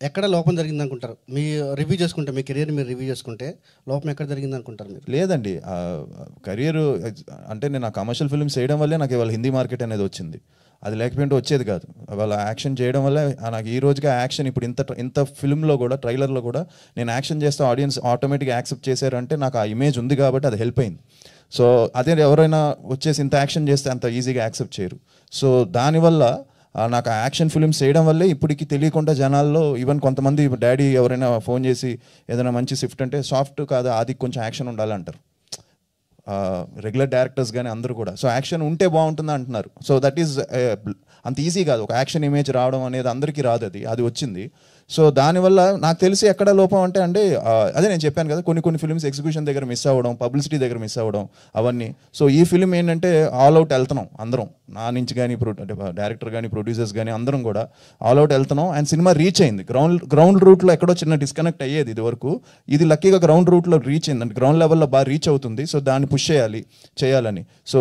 ఎక్కడ లోపం జరిగింది అనుకుంటారు? మీ రివ్యూ చేసుకుంటే, మీ కెరీర్ మీరు రివ్యూ చేసుకుంటే లోపం ఎక్కడ జరిగింది అనుకుంటారు మీరు? లేదండి, కెరియర్ అంటే నేను ఆ కమర్షియల్ ఫిల్మ్స్ చేయడం వల్లే నాకు ఇవాళ హిందీ మార్కెట్ అనేది వచ్చింది. అది లేకపోతే వచ్చేది కాదు. వాళ్ళ యాక్షన్ చేయడం వల్ల నాకు ఈ రోజుగా యాక్షన్ ఇప్పుడు ఇంత ఫిల్మ్లో కూడా ట్రైలర్లో కూడా నేను యాక్షన్ చేస్తే ఆడియన్స్ ఆటోమేటిక్గా యాక్సెప్ట్ చేశారంటే నాకు ఆ ఇమేజ్ ఉంది కాబట్టి అది హెల్ప్ అయింది. సో అదే ఎవరైనా వచ్చేసి ఇంత యాక్షన్ చేస్తే అంత ఈజీగా యాక్సెప్ట్ చేయరు. సో దానివల్ల నాకు ఆ యాక్షన్ ఫిల్మ్స్ చేయడం వల్లే ఇప్పటికి తెలియకుండా జనాల్లో ఈవెన్ కొంతమంది డాడీ ఎవరైనా ఫోన్ చేసి ఏదైనా మంచి షిఫ్ట్ అంటే సాఫ్ట్ కాదు, అది కొంచెం యాక్షన్ ఉండాలంటారు రెగ్యులర్ డైరెక్టర్స్ కానీ అందరూ కూడా. సో యాక్షన్ ఉంటే బాగుంటుంది అంటున్నారు. సో దట్ ఈస్ అంత ఈజీ కాదు, ఒక యాక్షన్ ఇమేజ్ రావడం అనేది అందరికీ రాదు, అది వచ్చింది. సో దానివల్ల నాకు తెలిసి ఎక్కడ లోపం అంటే అదే నేను చెప్పాను కదా, కొన్ని ఫిల్మ్స్ ఎగ్జిక్యూషన్ దగ్గర మిస్ అవ్వడం, పబ్లిసిటీ దగ్గర మిస్ అవ్వడం అవన్నీ. సో ఈ ఫిల్మ్ ఏంటంటే ఆల్ అవుట్ వెళ్తున్నాం అందరం, నా నుంచి కానీ అంటే డైరెక్టర్ కానీ ప్రొడ్యూసర్స్ కానీ అందరం కూడా ఆల్ అవుట్ వెళ్తున్నాం. అండ్ సినిమా రీచ్ అయింది. గ్రౌండ్ రూట్లో ఎక్కడో చిన్న డిస్కనెక్ట్ అయ్యేది ఇది వరకు, ఇది లక్కీగా గ్రౌండ్ రూట్లో రీచ్ అయింది, అంటే గ్రౌండ్ లెవెల్లో బాగా రీచ్ అవుతుంది. సో దాన్ని పుష్ చేయాలని. So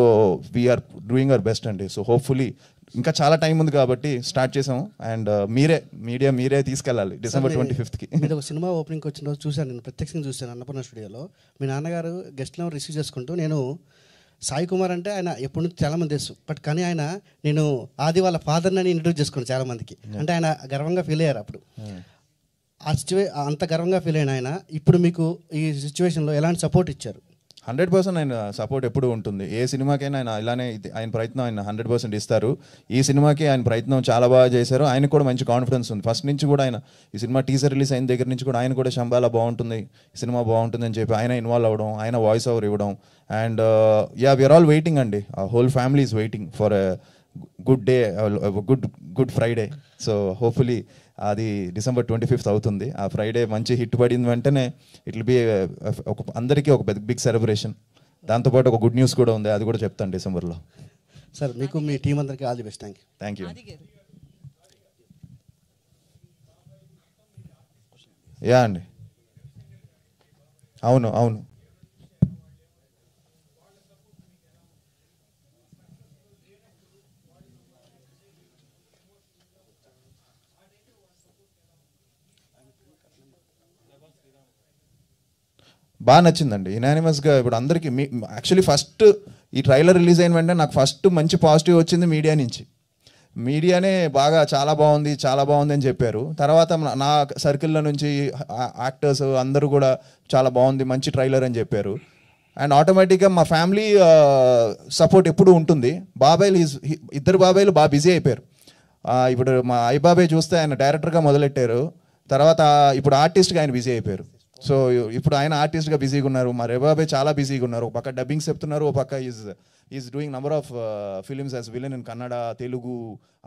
we're doing our best అండి. సో హోప్ఫుల్లీ ఇంకా చాలా టైం ఉంది కాబట్టి స్టార్ట్ చేసాము. అండ్ మీరే తీసుకెళ్ళాలి December 25th. మీరు ఒక సినిమా ఓపెనింగ్కి వచ్చిన రోజు చూశాను, నేను ప్రత్యక్షంగా చూశాను అన్నపూర్ణ స్టూడియోలో. మీ నాన్నగారు గెస్ట్లను రిసీవ్ చేసుకుంటూ, నేను సాయి కుమార్ అంటే ఆయన ఎప్పటి నుంచి చాలామంది తెలుసు, బట్ కానీ ఆయన నేను ఆది వాళ్ళ ఫాదర్ని అని ఇంట్రడ్యూస్ చేసుకున్నాను చాలామందికి. అంటే ఆయన గర్వంగా ఫీల్ అయ్యారు అప్పుడు. అంత గర్వంగా ఫీల్ అయిన ఆయన ఇప్పుడు మీకు ఈ సిచ్యువేషన్లో ఎలాంటి సపోర్ట్ ఇచ్చారు? 100% ఆయన సపోర్ట్ ఎప్పుడు ఉంటుంది. ఏ సినిమాకైనా ఆయన ఇలానే ఆయన ప్రయత్నం ఆయన 100% ఇస్తారు. ఈ సినిమాకి ఆయన ప్రయత్నం చాలా బాగా చేశారు. ఆయనకు కూడా మంచి కాన్ఫిడెన్స్ ఉంది. ఫస్ట్ నుంచి కూడా ఆయన ఈ సినిమా టీజర్ రిలీజ్ అయిన దగ్గర నుంచి కూడా ఆయన కూడా శంబాలా బాగుంటుంది, ఈ సినిమా బాగుంటుంది అని చెప్పి ఆయన ఇన్వాల్వ్ అవ్వడం, ఆయన వాయిస్ ఓవర్ ఇవ్వడం. అండ్ వీఆర్ ఆల్ వెయిటింగ్ అండి, whole family is waiting for a good day, good Friday. So hopefully అది December 25th అవుతుంది. ఆ ఫ్రైడే మంచి హిట్ పడిన వెంటనే ఇట్ విల్ బి అందరికీ ఒక బిగ్ సెలబ్రేషన్. దాంతోపాటు ఒక గుడ్ న్యూస్ కూడా ఉంది, అది కూడా చెప్తాను డిసెంబర్లో. సార్ మీకు మీ టీం అందరికీ all the best. Thank you. Yeah అండి, అవును. బాగా నచ్చిందండి యునానిమస్గా. ఇప్పుడు అందరికీ యాక్చువల్లీ ఫస్ట్ ఈ ట్రైలర్ రిలీజ్ అయిన వెంటనే నాకు ఫస్ట్ మంచి పాజిటివ్ వచ్చింది మీడియా నుంచి. మీడియానే బాగా చాలా బాగుంది అని చెప్పారు. తర్వాత నా సర్కిల్లో నుంచి యాక్టర్స్ అందరూ కూడా చాలా బాగుంది, మంచి ట్రైలర్ అని చెప్పారు. అండ్ ఆటోమేటిక్గా మా ఫ్యామిలీ సపోర్ట్ ఎప్పుడు ఉంటుంది. ఇద్దరు బాబాయిలు బాగా బిజీ అయిపోయారు. ఇప్పుడు మా అయ్యబాబాయ్ చూస్తే ఆయన డైరెక్టర్గా మొదలెట్టారు, తర్వాత ఇప్పుడు ఆర్టిస్ట్గా ఆయన బిజీ అయిపోయారు. సో ఇప్పుడు ఆయన ఆర్టిస్ట్గా బిజీగా ఉన్నారు, మా రేబాబాయ్ చాలా బిజీగా ఉన్నారు. ఒక పక్క డబ్బింగ్స్ చెప్తున్నారు, ఒక పక్క is doing number of films as villain in Kannada, Telugu,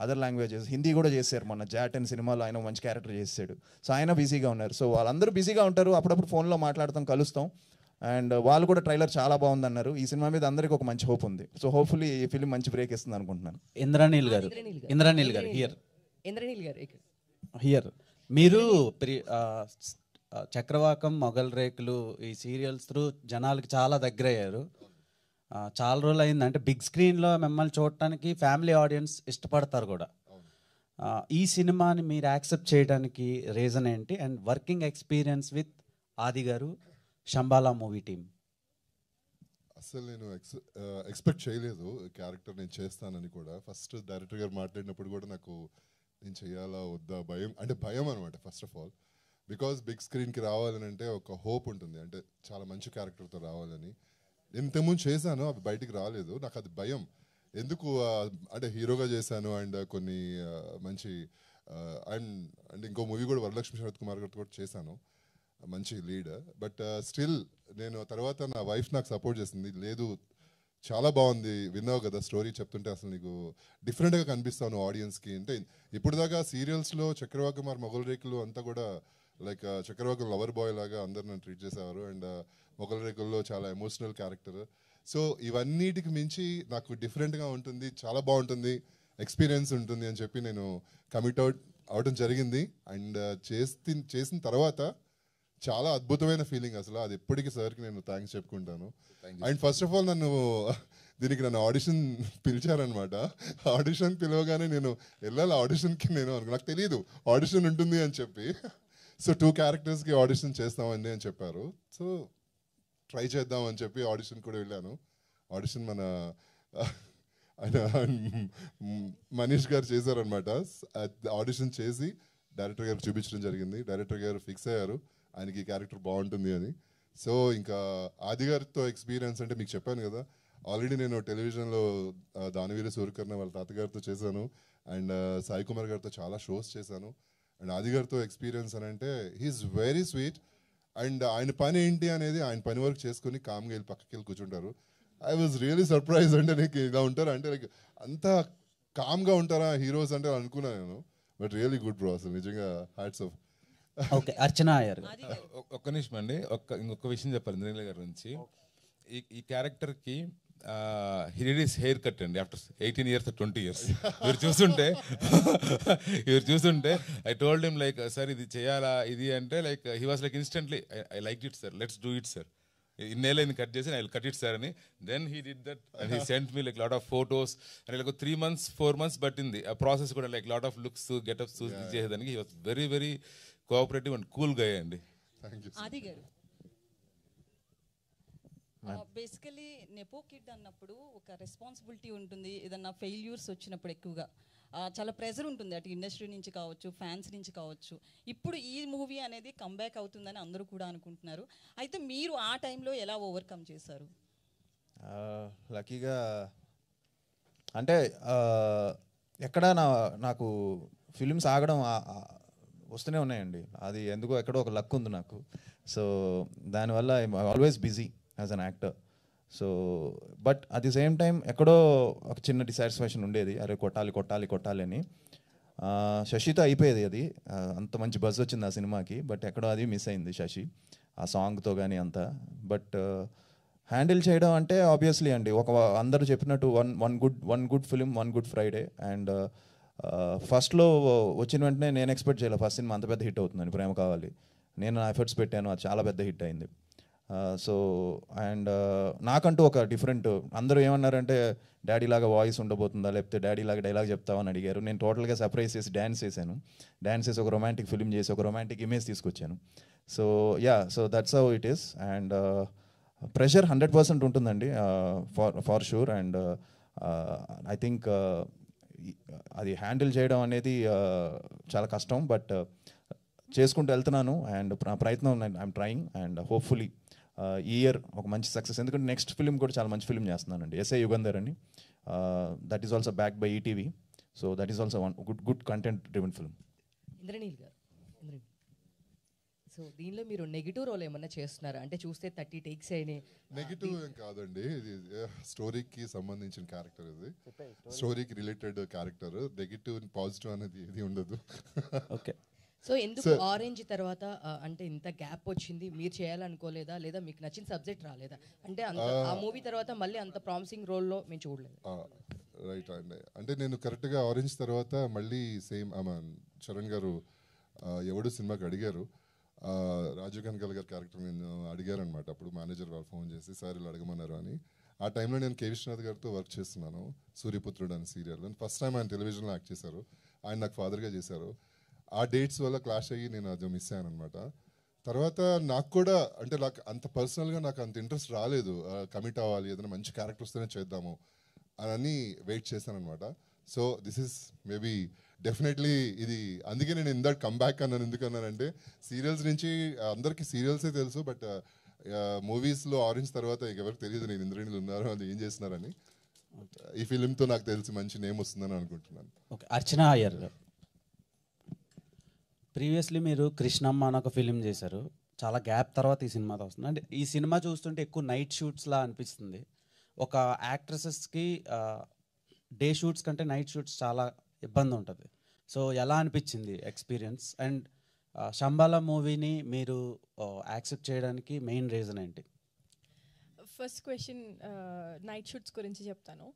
other languages. Hindi కూడా చేశారు, మొన్న జాట్ అండ్ సినిమాలో ఆయన మంచి క్యారెక్టర్ చేశాడు. సో ఆయన బిజీగా ఉన్నారు. సో వాళ్ళందరూ బిజీగా ఉంటారు, అప్పుడప్పుడు ఫోన్లో మాట్లాడతాం, కలుస్తాం. అండ్ వాళ్ళు కూడా ట్రైలర్ చాలా బాగుంది అన్నారు. ఈ సినిమా మీద అందరికీ ఒక మంచి హోప్ ఉంది. సో హోప్ఫుల్లీ ఈ ఫిలిం మంచి బ్రేక్ ఇస్తుంది అనుకుంటున్నాను. ఇంద్రనీల్ గారు హియర్ మీరు చక్రవాకం, మొగల్ రేకులు ఈ సీరియల్స్ త్రూ జనాలకి చాలా దగ్గర అయ్యారు. చాలా రోజులు అయింది, అంటే బిగ్ స్క్రీన్లో మిమ్మల్ని చూడటానికి ఫ్యామిలీ ఆడియన్స్ ఇష్టపడతారు కూడా. ఈ సినిమాని మీరు యాక్సెప్ట్ చేయడానికి రీజన్ ఏంటి? అండ్ వర్కింగ్ ఎక్స్పీరియన్స్ విత్ ఆది గారు, శంబాలా మూవీ టీమ్. అసలు నేను ఎక్స్పెక్ట్ చేయలేదు క్యారెక్టర్ నేను చేస్తానని కూడా. ఫస్ట్ డైరెక్టర్ గారు మాట్లాడినప్పుడు కూడా నాకు నేను చేయాలా వద్దా భయం అనమాట. First of all because big స్క్రీన్కి రావాలని అంటే ఒక హోప్ ఉంటుంది, అంటే చాలా మంచి క్యారెక్టర్తో రావాలని. ఇంతకుముందు చేశాను, అవి బయటికి రాలేదు, నాకు అది భయం. ఎందుకు అంటే హీరోగా చేశాను అండ్ కొన్ని మంచి అండ్ ఇంకో మూవీ కూడా వరలక్ష్మి శరత్ కుమార్ గారితో కూడా చేశాను, మంచి లీడ్. బట్ స్టిల్ నేను తర్వాత నా వైఫ్ నాకు సపోర్ట్ చేసింది, లేదు చాలా బాగుంది, విన్నావు కదా స్టోరీ చెప్తుంటే అసలు నీకు డిఫరెంట్గా కనిపిస్తాను ఆడియన్స్కి. అంటే ఇప్పుడు దాకా సీరియల్స్లో చక్రవాకం మరి మొగల్ రేకులు అంతా కూడా లైక్ చక్రవాకం లవర్ బాయ్ లాగా అందరు నన్ను ట్రీట్ చేసేవారు, అండ్ మొగల్ రేకుల్లో చాలా ఎమోషనల్ క్యారెక్టర్. సో ఇవన్నిటికి మించి నాకు డిఫరెంట్గా ఉంటుంది, చాలా బాగుంటుంది, ఎక్స్పీరియన్స్ ఉంటుంది అని చెప్పి నేను కమిట్ అవడం జరిగింది. అండ్ చేసిన తర్వాత చాలా అద్భుతమైన ఫీలింగ్ అసలు. అది ఎప్పటికీ సార్కి నేను థ్యాంక్స్ చెప్పుకుంటాను. అండ్ ఫస్ట్ ఆఫ్ ఆల్ దీనికి నన్ను ఆడిషన్ పిలిచారనమాట. ఆడిషన్ పిలవగానే నేను వెళ్ళాలి ఆడిషన్కి, నాకు తెలియదు ఆడిషన్ ఉంటుంది అని చెప్పి. సో 2 క్యారెక్టర్స్కి ఆడిషన్ చేస్తామండి అని చెప్పారు. సో ట్రై చేద్దాం అని చెప్పి ఆడిషన్ కూడా వెళ్ళాను. ఆడిషన్ మన ఆయన మనీష్ గారు చేశారనమాట. ఆడిషన్ చేసి డైరెక్టర్ గారికి చూపించడం జరిగింది. డైరెక్టర్ గారు ఫిక్స్ అయ్యారు ఆయనకి ఈ క్యారెక్టర్ బాగుంటుంది అని. సో ఇంకా ఆది గారితో ఎక్స్పీరియన్స్ అంటే మీకు చెప్పాను కదా, ఆల్రెడీ నేను టెలివిజన్లో దానవీర సూర్యకర్ణ వాళ్ళ తాతగారితో చేశాను, అండ్ సాయి కుమార్ గారితో చాలా షోస్ చేశాను. అండ్ ఆది గారితో ఎక్స్పీరియన్స్ అని అంటే హీఈస్ వెరీ స్వీట్. అండ్ ఆయన పని ఏంటి అనేది ఆయన పని వరకు చేసుకుని కామ్గా వెళ్ళి పక్కకి వెళ్ళి కూర్చుంటారు. I was really surprise. అంటే నీకు ఇలా ఉంటారా అంటే లైక్ అంత కామ్గా ఉంటారా హీరోస్ అంటే అనుకున్నాను నేను. బట్ రియలీ గుడ్ బ్రో, అసలు నిజంగా హ్యాట్స్ ఆఫ్. ఓకే, అర్చన అయ్యారు. ఒక్క నిమిషం అండి, ఇంకొక విషయం చెప్పాలి ఇంద్రనీల గారి గురించి. ఈ క్యారెక్టర్కి he did his haircut అండి ఆఫ్టర్ 18 years or 20 years. మీరు చూస్తుంటే I told him like sir ఇది చేయాలా ఇది అంటే like he was like instantly I like it sir, let's do it sir, ఇన్నేళ్ళని కట్ చేసి I will cut it sir అని. Then he did that and he sent me like lot of photos and like 3 months 4 months పట్టింది ఆ ప్రాసెస్ కూడా. Like lot of looks getups చేసేదానికి he was very very cooperative and cool గా అండి. ఆది గారు బేసికలీ నెపో కిడ్ అన్నప్పుడు ఒక రెస్పాన్సిబిలిటీ ఉంటుంది. ఏదన్నా ఫెయిల్యూర్స్ వచ్చినప్పుడు ఎక్కువగా చాలా ప్రెజర్ ఉంటుంది, అటు ఇండస్ట్రీ నుంచి కావచ్చు, ఫ్యాన్స్ నుంచి కావచ్చు. ఇప్పుడు ఈ మూవీ అనేది కంబ్యాక్ అవుతుందని అందరూ కూడా అనుకుంటున్నారు. అయితే మీరు ఆ టైంలో ఎలా ఓవర్కమ్ చేశారు? లక్కీగా అంటే ఎక్కడ నాకు ఫిలిమ్స్ ఆగడం వస్తూనే ఉన్నాయండి. అది ఎందుకో ఎక్కడో ఒక లక్ ఉంది నాకు. సో దానివల్ల I'm always busy as an actor. So but at the same time ఎక్కడో ఒక చిన్న డిసాటిస్ఫాక్షన్ ఉండేది, అరే కొట్టాలి అని. శశితో అయిపోయేది అది, అంత మంచి బజ్ వచ్చింది ఆ సినిమాకి. బట్ ఎక్కడో అది మిస్ అయింది శశి ఆ సాంగ్తో కానీ అంతా. బట్ హ్యాండిల్ చేయడం అంటే ఆబ్వియస్లీ అండి, అందరూ చెప్పినట్టు one good film, one good Friday. And ఫస్ట్లో వచ్చిన వెంటనే నేను ఎక్స్పెక్ట్ చేయలేదు ఫస్ట్ సినిమా అంత పెద్ద హిట్ అవుతుందని. ప్రేమ కావాలి నేను నా ఎఫర్ట్స్ పెట్టాను, అది చాలా పెద్ద హిట్ అయింది. సో అండ్ నాకంటూ ఒక డిఫరెంట్, అందరూ ఏమన్నారంటే డాడీ లాగా వాయిస్ ఉండబోతుందా లేకపోతే డాడీ లాగా డైలాగ్ చెప్తావని అడిగారు. నేను టోటల్గా సర్ప్రైజ్ చేసి డ్యాన్స్ చేసి ఒక రొమాంటిక్ ఫిల్మ్ చేసి ఒక రొమాంటిక్ ఇమేజ్ తీసుకొచ్చాను. So so that's how it is. And pressure 100% ఉంటుందండి far sure. And I think అది హ్యాండిల్ చేయడం అనేది చాలా కష్టం. బట్ చేసుకుంటూ వెళ్తున్నాను అండ్ నా ప్రయత్నం ఐఎమ్ ట్రయింగ్. అండ్ హోప్ఫుల్లీ ఈ ఇయర్ ఒక మంచి సక్సెస్, ఎందుకంటే నెక్స్ట్ ఫిలిం కూడా చాలా మంచి ఫిలిం చేస్తున్నానండి, ఎస్ఐ యుగంధర్ అని. That is also backed by ETV. So that is also one good content driven film. Indraneel గారు, సో దీనిలో మీరు నెగిటివ్ రోల్ ఏమన్నా చేస్తున్నారా? అంటే చూస్తే 30 takes అయినాయి. నెగిటివ్ ఏం కాదండి, ఇది స్టోరీకి సంబంధించిన క్యారెక్టర్, ఇది స్టోరీకి రిలేటెడ్ క్యారెక్టర్. నెగిటివ్ పాజిటివ్ అనేది ఏది ఉండదు. ఓకే, సో ఎందుకు ఆరెంజ్ తర్వాత అంటే ఇంత గ్యాప్ వచ్చింది? మీరు చేయాలనుకోలేదా, లేదా మీకు నచ్చిన సబ్జెక్ట్ రాలేదా? అంటే ఆ మూవీ తర్వాత మళ్ళీ అంత ప్రామిసింగ్ రోల్లో మేము చూడలేదు. రైట్ అండి, అంటే నేను కరెక్ట్గా ఆరెంజ్ తర్వాత మళ్ళీ సేమ్ చరణ్ గారు ఎవడు సినిమాకి అడిగారు, రాజీవ్ కనకాల గారి క్యారెక్టర్ నేను అడిగారు అనమాట. అప్పుడు మేనేజర్ వాళ్ళు ఫోన్ చేసి సార్ ఇలా అడగమన్నారు అని. ఆ టైంలో నేను కే విశ్వనాథ్ గారితో వర్క్ చేస్తున్నాను, సూర్యపుత్రుడు అని సీరియల్. అండ్ ఫస్ట్ టైం ఆయన టెలివిజన్లో యాక్ట్ చేశారు, ఆయన నాకు ఫాదర్గా చేశారు. ఆ డేట్స్ వల్ల క్లాష్ అయ్యి నేను అది మిస్ అయ్యాను అనమాట. తర్వాత నాకు కూడా అంటే నాకు అంత పర్సనల్గా నాకు అంత ఇంట్రెస్ట్ రాలేదు, కమిట్ అవ్వాలి, ఏదైనా మంచి క్యారెక్టర్ వస్తేనే చేద్దాము అని వెయిట్ చేశాను అనమాట. So this is maybe definitely ఇది, అందుకే నేను ఇందాక కంబ్యాక్ అన్నాను. ఎందుకన్నానంటే సీరియల్స్ నుంచి అందరికీ సీరియల్సే తెలుసు, బట్ మూవీస్లో ఆరెంజ్ తర్వాత ఎవరికి తెలియదు నేను ఇంద్రనీల్ ఉన్నారు, అది ఏం చేస్తున్నారని. ఈ ఫిలింతో నాకు తెలిసి మంచి నేమ్ వస్తుందని అనుకుంటున్నాను. ఓకే, అర్చన అయ్యర్, ప్రీవియస్లీ మీరు కృష్ణమ్మ అని ఒక ఫిలిం చేశారు, చాలా గ్యాప్ తర్వాత ఈ సినిమాతో వస్తుంది. అంటే ఈ సినిమా చూస్తుంటే ఎక్కువ నైట్ షూట్స్లా అనిపిస్తుంది. ఒక యాక్ట్రెసెస్కి డే షూట్స్ కంటే నైట్ షూట్స్ చాలా ఇబ్బంది ఉంటుంది. సో ఎలా అనిపించింది ఎక్స్పీరియన్స్? అండ్ శంబాల మూవీని మీరు యాక్సెప్ట్ చేయడానికి మెయిన్ రీజన్ ఏంటి? ఫస్ట్ క్వశ్చన్ నైట్ షూట్స్ గురించి చెప్తాను.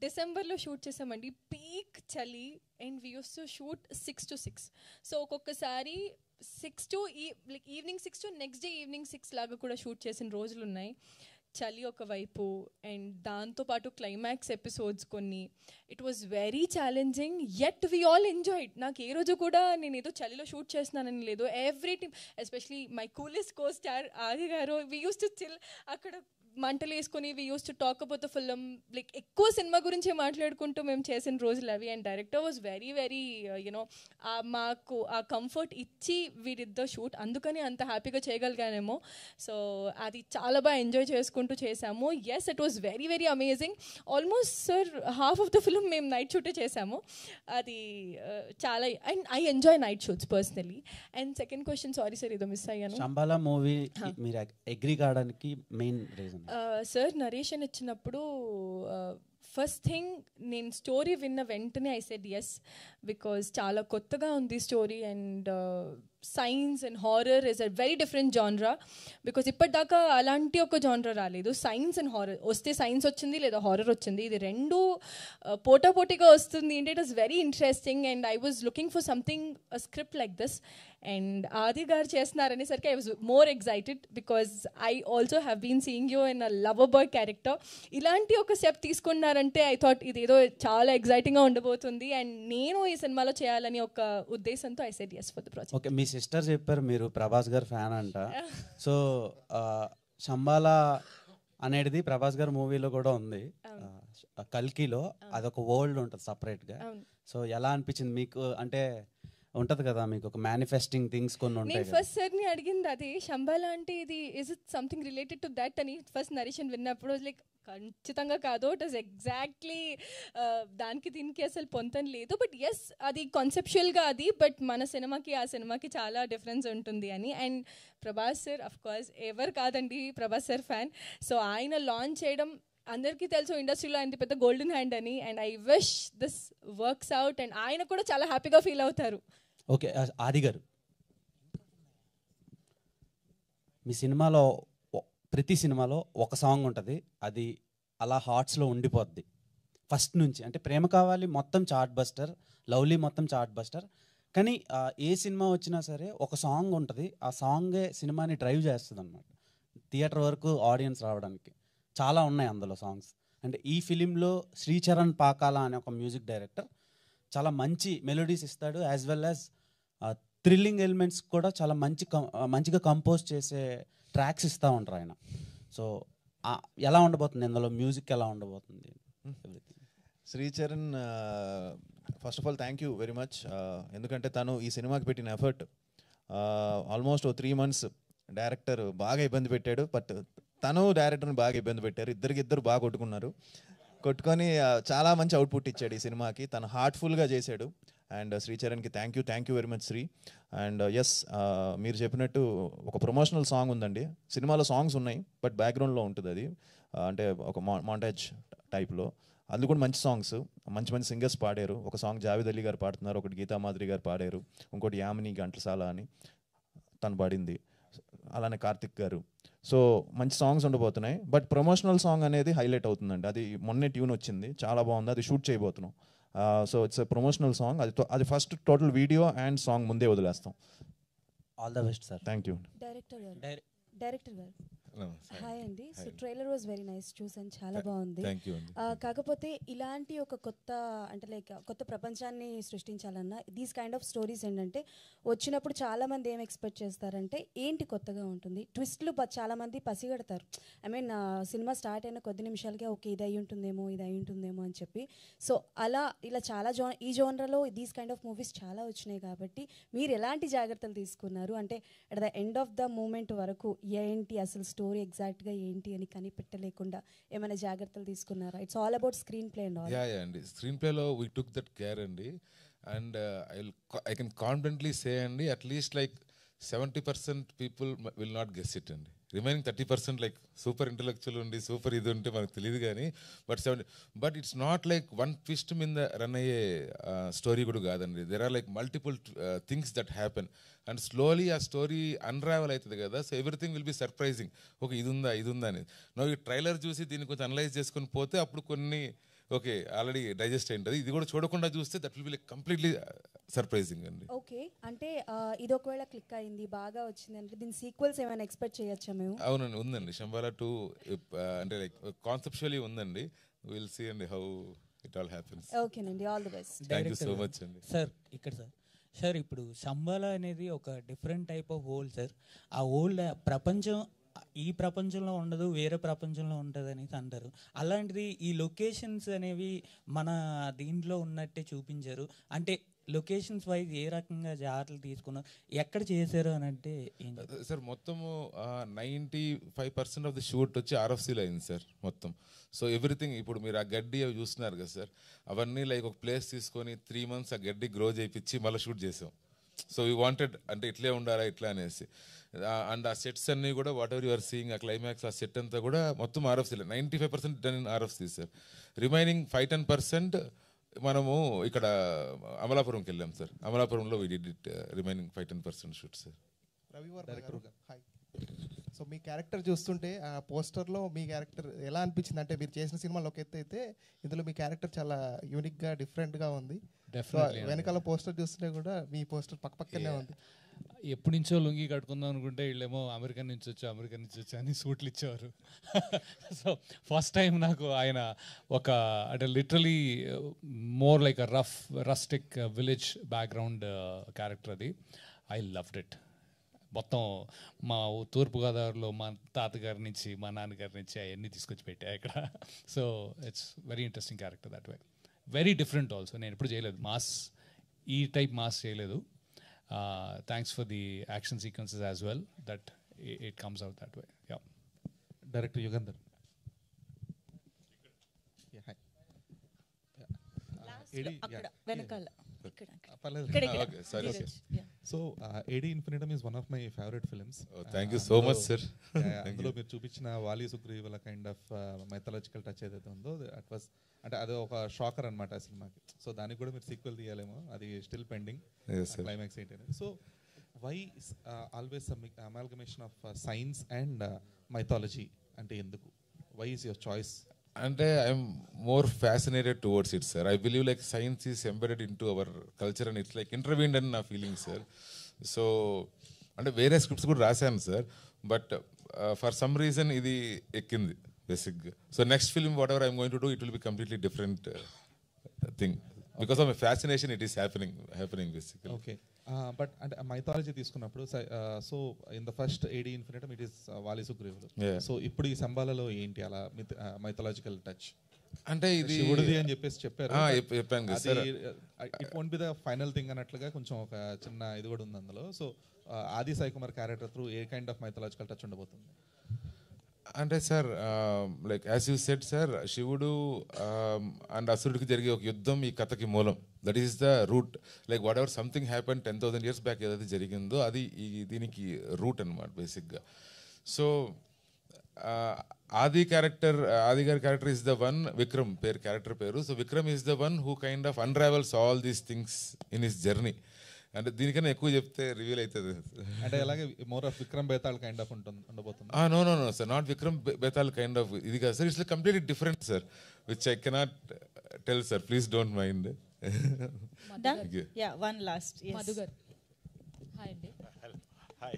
డిసెంబర్లో షూట్ చేసామండి, పీక్ చలి, and we use to shoot 6 to 6. So ఒక్కొక్కసారి 6 to like evening 6 to next day evening 6 లాగా కూడా షూట్ చేసిన రోజులు ఉన్నాయి. చలి ఒకవైపు అండ్ దాంతోపాటు క్లైమాక్స్ ఎపిసోడ్స్ కొన్ని. It was very challenging yet we all enjoyed. నాకు ఏ రోజు కూడా నేను ఏదో చలిలో షూట్ చేస్తున్నానని లేదు. Every team especially my coolest co star ఆది గారు, వీ యూస్ టు చిల్ అక్కడ మంటలు వేసుకొని we use to talk about the film. Like ఎక్కువ సినిమా గురించే మాట్లాడుకుంటూ మేము చేసిన రోజులు అవి. And director was very very you know మాకు ఆ కంఫర్ట్ ఇచ్చి వీ డిడ్ ద షూట్. అందుకని అంత హ్యాపీగా చేయగలిగానేమో. సో అది చాలా బాగా ఎంజాయ్ చేసుకుంటూ చేసాము. Yes, it was very very amazing. Almost sir half of the film మేము నైట్ షూటే చేసాము. అది చాలా and I enjoy night shoots personally. And second question, sorry sir ఏదో మిస్ అయ్యాను. శంబాలా మూవీ మీరు అగ్రీ కావడానికి మెయిన్ రీజన్? సార్ నరేషన్ ఇచ్చినప్పుడు ఫస్ట్ థింగ్ నేను స్టోరీ విన్న వెంటనే ఐ సెడ్ ఎస్, బికాజ్ చాలా కొత్తగా ఉంది story. And science and horror is a very different genre, because ఇప్పటిదాకా అలాంటి ఒక జాన్రా రాలేదు. సైన్స్ అండ్ హారర్ వస్తే సైన్స్ వచ్చింది లేదా హారర్ వచ్చింది, ఇది రెండు పోటాపోటీగా వస్తుంది. అంటే it was very interesting and I was looking for something a script like this. And Adi గారు చేస్తున్నారనేసరికి I was more excited because I also have been seeing you in a lover boy character. ఇలాంటి ఒక స్టెప్ తీసుకున్నారంటే ఐ థాట్ ఇదేదో చాలా ఎక్సైటింగ్గా ఉండబోతుంది అండ్ నేను ఈ సినిమాలో చేయాలని ఒక ఉద్దేశంతో I said yes for the project. Okay, మీ సిస్టర్ చెప్పారు మీరు ప్రభాస్ గారు ఫ్యాన్ అంట. సో శంబాలా అనేది ప్రభాస్ గారి మూవీలో కూడా ఉంది, కల్కిలో. అదొక వరల్డ్ ఉంటుంది సపరేట్గా. సో ఎలా అనిపించింది మీకు? అంటే ఉంటది కదా మీకు ఒక మేనిఫెస్టింగ్ థింగ్స్ కొన్ని ఉంటాయి. నేను ఫస్ట్ సార్ని అడిగింది అది, శంబాలా అంటే ఇది is it something related to that అని ఫస్ట్ నరేషన్ విన్నప్పుడు లైక్ ఖచ్చితంగా కాదు, ఇట్ ఇస్ ఎగ్జాక్ట్లీ దానికి దీనికి అసలు పొంతన లేదు. బట్ ఎస్, అది కాన్సెప్చువల్గా అది, బట్ మన సినిమాకి ఆ సినిమాకి చాలా డిఫరెన్స్ ఉంటుంది అని. And Prabhas sir of course ఎవరు కాదండి ప్రభాస్ సార్ ఫ్యాన్. సో ఆయన లాంచ్ చేయడం అందరికీ తెలుసు ఇండస్ట్రీలో ఆయన పెద్ద గోల్డెన్ హ్యాండ్ అని. And I wish this works out and ఆయన కూడా చాలా హ్యాపీగా ఫీల్ అవుతారు. ఓకే, ఆది గారు, మీ సినిమాలో ప్రతి సినిమాలో ఒక సాంగ్ ఉంటుంది, అది అలా హార్ట్స్లో ఉండిపోద్ది ఫస్ట్ నుంచి. అంటే ప్రేమ కావాలి మొత్తం చార్ట్ బస్టర్, లవ్లీ మొత్తం చార్ట్ బస్టర్. కానీ ఏ సినిమా వచ్చినా సరే ఒక సాంగ్ ఉంటుంది, ఆ సాంగే సినిమాని డ్రైవ్ చేస్తుంది అనమాట థియేటర్ వరకు ఆడియన్స్ రావడానికి. చాలా ఉన్నాయి అందులో సాంగ్స్. అంటే ఈ ఫిలింలో శ్రీచరణ్ పాకాల అనే ఒక మ్యూజిక్ డైరెక్టర్ చాలా మంచి మెలోడీస్ ఇస్తాడు, as well as thrilling elements కూడా చాలా మంచిగా కంపోజ్ చేసే ట్రాక్స్ ఇస్తూ ఉంటారు ఆయన. సో ఎలా ఉండబోతుంది ఇందులో మ్యూజిక్, ఎలా ఉండబోతుంది? Sricharan first of all thank you very much. ఎందుకంటే తను ఈ సినిమాకి పెట్టిన ఎఫర్ట్ ఆల్మోస్ట్ 3 months డైరెక్టర్ బాగా ఇబ్బంది పెట్టాడు, బట్ తను డైరెక్టర్ని బాగా ఇబ్బంది పెట్టారు. ఇద్దరు బాగా కొట్టుకొని చాలా మంచి అవుట్పుట్ ఇచ్చాడు ఈ సినిమాకి. తను హార్ట్ఫుల్గా చేశాడు. అండ్ శ్రీచరణ్కి thank you very much Sri. And yes, మీరు చెప్పినట్టు ఒక ప్రమోషనల్ సాంగ్ ఉందండి. సినిమాలో సాంగ్స్ ఉన్నాయి బట్ బ్యాక్గ్రౌండ్లో ఉంటుంది అది, అంటే ఒక మాంటేజ్ టైప్లో. అది కూడా మంచి సాంగ్స్, మంచి సింగర్స్ పాడారు. ఒక సాంగ్ జావేద్ అలీ గారు పాడుతున్నారు, ఒకటి గీతా మాధురి గారు పాడారు, ఇంకోటి యామిని ఘంటసాల అని తను పాడింది, అలానే కార్తిక్ గారు. సో మంచి సాంగ్స్ ఉండబోతున్నాయి. బట్ ప్రమోషనల్ సాంగ్ అనేది హైలైట్ అవుతుందండి. అది మొన్నే ట్యూన్ వచ్చింది, చాలా బాగుంది, అది షూట్ చేయబోతున్నాం. So it's a promotional song. అది first total video and song ముందే వదిలేస్తాం. All the best sir. Thank you. Director గారు హాయ్ అండి. So trailer was very nice, చూసాను, చాలా బాగుంది. కాకపోతే ఇలాంటి ఒక కొత్త అంటే లైక్ కొత్త ప్రపంచాన్ని సృష్టించాలన్నా దీస్ కైండ్ ఆఫ్ స్టోరీస్ ఏంటంటే వచ్చినప్పుడు చాలామంది ఏం ఎక్స్పెక్ట్ చేస్తారంటే ఏంటి కొత్తగా ఉంటుంది, ట్విస్ట్లు చాలామంది పసిగడతారు. ఐ మీన్ సినిమా స్టార్ట్ అయిన కొద్ది నిమిషాలకే ఓకే ఇది అయి ఉంటుందేమో అని చెప్పి. సో ఇలా చాలా ఈ జోనర్లో దీస్ కైండ్ ఆఫ్ మూవీస్ చాలా వచ్చినాయి. కాబట్టి మీరు ఎలాంటి జాగ్రత్తలు తీసుకున్నారు అంటే at the end of the moment వరకు ఏంటి అసలు స్టోరీ ఎగ్జాక్ట్గా ఏంటి అని కనిపెట్టలేకుండా ఏమైనా జాగ్రత్తలు తీసుకున్నారా? It's all about screenplay and all. Yeah అండి, స్క్రీన్ ప్లేలో వీ టుక్ దట్ కేర్ అండి. And I can confidently say అండి, at least like 70% people will not guess it అండి. రిమైనింగ్ 30% లైక్ సూపర్ ఇంటలెక్చువల్ ఉండి సూపర్ ఇది ఉంటే మనకు తెలియదు కానీ but it's not like one twist మీద రన్ అయ్యే స్టోరీ కూడా కాదండి. There are like multiple things that happen and slowly ఆ స్టోరీ అన్రావెల్ అవుతుంది కదా. So everything will be surprising. Okay ఇది ఉందా అనేది. నువ్వు ఈ ట్రైలర్ చూసి దీన్ని కొంచెం అనలైజ్ చేసుకొని పోతే అప్పుడు కొన్ని ఓకే ఆల్రెడీ డైజెస్ట్ అయి ఉంటుంది, ఇది కూడా చూడకుండా చూస్తే that will be like completely surprising అండి. ఓకే, అంటే ఇది ఒకవేళ క్లిక్ అయింది బాగా వచ్చింది అంటే దీని సీక్వెల్స్ ఏమైనా ఎక్స్పెక్ట్ చేయొచ్చా మేము? అవునండి, ఉందండి. శంబాలా 2 అంటే లైక్ కాన్సెప్చువల్లీ ఉందండి. విల్ సీ అండి హౌ ఇట్ ఆల్ హ్యాపెన్స్. ఓకేనండి, all the best. Thank you so much అండి. సార్ ఇక్కడ సార్ ఇప్పుడు శంబాలా అనేది ఒక different type of world sir. ఆ వరల్డ్ ప్రపంచం ఈ ప్రపంచంలో ఉండదు, వేరే ప్రపంచంలో ఉంటుంది అనేసి అంటారు. అలాంటిది ఈ లొకేషన్స్ అనేవి మన దీంట్లో ఉన్నట్టే చూపించారు. అంటే లొకేషన్స్ వైజ్ ఏ రకంగా జాగ్రత్తలు తీసుకున్నారు, ఎక్కడ చేశారు అని అంటే సార్ మొత్తము 95% ఆఫ్ ది షూట్ వచ్చి RFCలో అయింది సార్ మొత్తం. సో ఎవ్రీథింగ్ ఇప్పుడు మీరు ఆ గడ్డి అవి చూస్తున్నారు కదా సార్, అవన్నీ లైక్ ఒక ప్లేస్ తీసుకొని 3 months ఆ గడ్డి గ్రో చేయించి మళ్ళీ షూట్ చేసాం. సో వీ వాంటెడ్ అంటే ఇట్లే ఉండాలా ఇట్లా అనేసి. అండ్ ఆ సెట్స్ అన్నీ కూడా వాట్ ఎవర్ యూఆర్ సీయింగ్ ఆ క్లైమాక్స్ ఆ సెట్ అంతా కూడా మొత్తం RFCలో 95% done in RFC sir. Remaining 5-10% మనము ఇక్కడ అమలాపురంకి వెళ్ళాం సార్. అమలాపురంలో we did it remaining 5-10% shoot sir. Ravi Varma garu, hi. So me character చూస్తుంటే ఆ పోస్టర్లో మీ క్యారెక్టర్ ఎలా అనిపించింది అంటే మీరు చేసిన సినిమాలో ఒక ఎత్తు అయితే ఇందులో మీ క్యారెక్టర్ చాలా యూనిక్గా డిఫరెంట్గా ఉంది. వెనకాల పోస్టర్ చూస్తుంటే కూడా మీ పోస్టర్ పక్కనే ఉంది. ఎప్పటి నుంచో లుంగి కట్టుకుందాం అనుకుంటే వీళ్ళేమో అమెరికా నుంచి వచ్చా అని సూట్లు ఇచ్చేవారు. సో ఫస్ట్ టైం నాకు ఆయన ఒక అంటే literally more like a rustic village background character అది. I loved it. మొత్తం మా తూర్పుగోదావరిలో మా తాతగారి నుంచి మా నాన్నగారి నుంచి అవన్నీ తీసుకొచ్చి పెట్టా ఇక్కడ. So it's very interesting character that way. Very different also. నేను ఎప్పుడు చేయలేదు మాస్, ఈ టైప్ మాస్ చేయలేదు. Thanks for the action sequences as well, that it comes out that way. Yeah. Director Yugandhar. Yeah, hi. Akkada venakala. Okay, sorry. So AD Infinitum is one of my favorite films. Oh, thank you so much, sir. అందులో మీరు చూపించిన వాలి సుగ్రీవుల కైండ్ ఆఫ్ మైథాలజికల్ టచ్ ఏదైతే ఉందో అట్ వాస్ అంటే అది ఒక షాకర్ అనమాట ఆ సినిమాకి. సో దానికి కూడా మీరు సీక్వెల్ తీయాలేమో, అది స్టిల్ పెండింగ్ క్లైమాక్స్ ఏంటి. So why always amalgamation of science and mythology అంటే ఎందుకు? Why is your choice? అంటే I'm more fascinated towards it sir. I believe like science is embedded in to our culture and it's like interwoven అని నా ఫీలింగ్ సార్. సో అంటే వేరే స్క్రిప్ట్స్ కూడా రాశాను sir, but for some reason ఇది ఎక్కింది బేసిక్గా. So next film what ever I'm going to do it will be completely different thing because of my fascination it is happening basically. Okay, but అంటే మైథాలజీ తీసుకున్నప్పుడు so in the first AD Infinitum it is వాలి సుగ్రీవులు. సో ఇప్పుడు ఈ సంబాలలో ఏంటి అలా మైథాలజికల్ టచ్? అంటే ఇది శివుడిది అని చెప్పేసి చెప్పారు. చెప్పాను it won't be the final thing అన్నట్లుగా కొంచెం ఒక చిన్న ఇది కూడా ఉంది అందులో. సో ఆది Sai Kumar character through a kind of mythological touch ఉండబోతుంది? అంటే sir like as you said sir, శివుడు అండ్ అసురుడికి జరిగే ఒక యుద్ధం ఈ కథకి మూలం. That is the route. Like what ever something happen 10,000 years back ఏదైతే జరిగిందో అది దీనికి రూట్ అనమాట బేసిక్గా. సో ఆది గారి character is the one, Vikram character పేరు. So Vikram is the one who kind of unravels all these things in his journey. అంటే దీనికన్నా ఎక్కువ చెప్తే రివీల్ అవుతుంది. అంటే అలాగే more of Vikram Betal kind of ఉండబోతుంది. No sir, not Vikram Betal kind of ఇది కాదు సార్. It's completely different sir, which I cannot tell sir. Please don't mind. One last Madhukar. Hi అండి.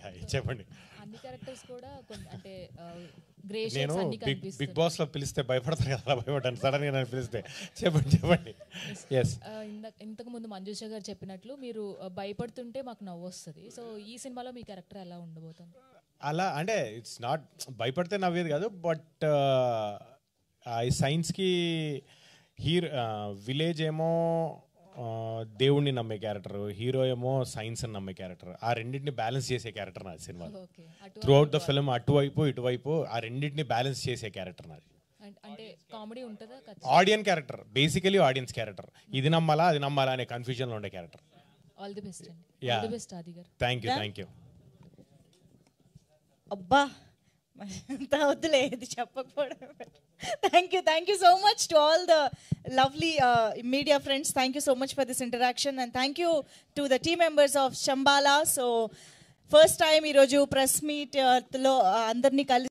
హాయ్ చెప్పండి. అన్ని క్యారెక్టర్స్ కూడా అంటే గ్రే నేను షేడ్స్ అన్ని కనిపిస్తాయి. బిగ్ బాస్ లో పిలిస్తే భయపడతారు కదా, భయపడ్డాను సడన్ గా నన్ను పిలిస్తే. చెప్పండి. ఎస్, ఇంతకు ముందు మంజుష గారు చెప్పినట్లు మీరు భయపడుతుంటే మాకు నవ్వు వస్తుంది. సో ఈ సినిమాలో మీ క్యారెక్టర్ ఎలా ఉండబోతుంది? అలా అంటే ఇట్స్ నాట్ భయపడితే నవ్వేది కాదు, బట్ ఈ సైన్స్కి విలేజ్ ఏమో దేవుణ్ణి నమ్మే క్యారెక్టర్, హీరో ఏమో సైన్స్ అని నమ్మే క్యారెక్టర్. ఆ రెండింటిని బ్యాలెన్స్ చేసే క్యారెక్టర్ నాది సినిమాలో. త్రూ అవుట్ ద ఫిల్మ్ అటువైపు ఇటువైపు ఆ రెండింటిని బ్యాలెన్స్ చేసే క్యారెక్టర్ నాది. అంటే కామెడీ ఉంటుందా? Audience character, basically audience character. ఇది నమ్మాలా అది నమ్మాలా అనే కన్ఫ్యూజన్లో ఉండే క్యారెక్టర్. ఆల్ ది బెస్ట్ అండి. Yeah, all the best Adi గారు. Thank you. అబ్బా అంతా వద్దులే, ఇది చెప్పకపోవడం. Thank you so much to all the lovely media friends. Thank you so much for this interaction and thank you to the team members of Shambala. So first time ఈరోజు ప్రెస్ మీట్లో అందరినీ కలిసి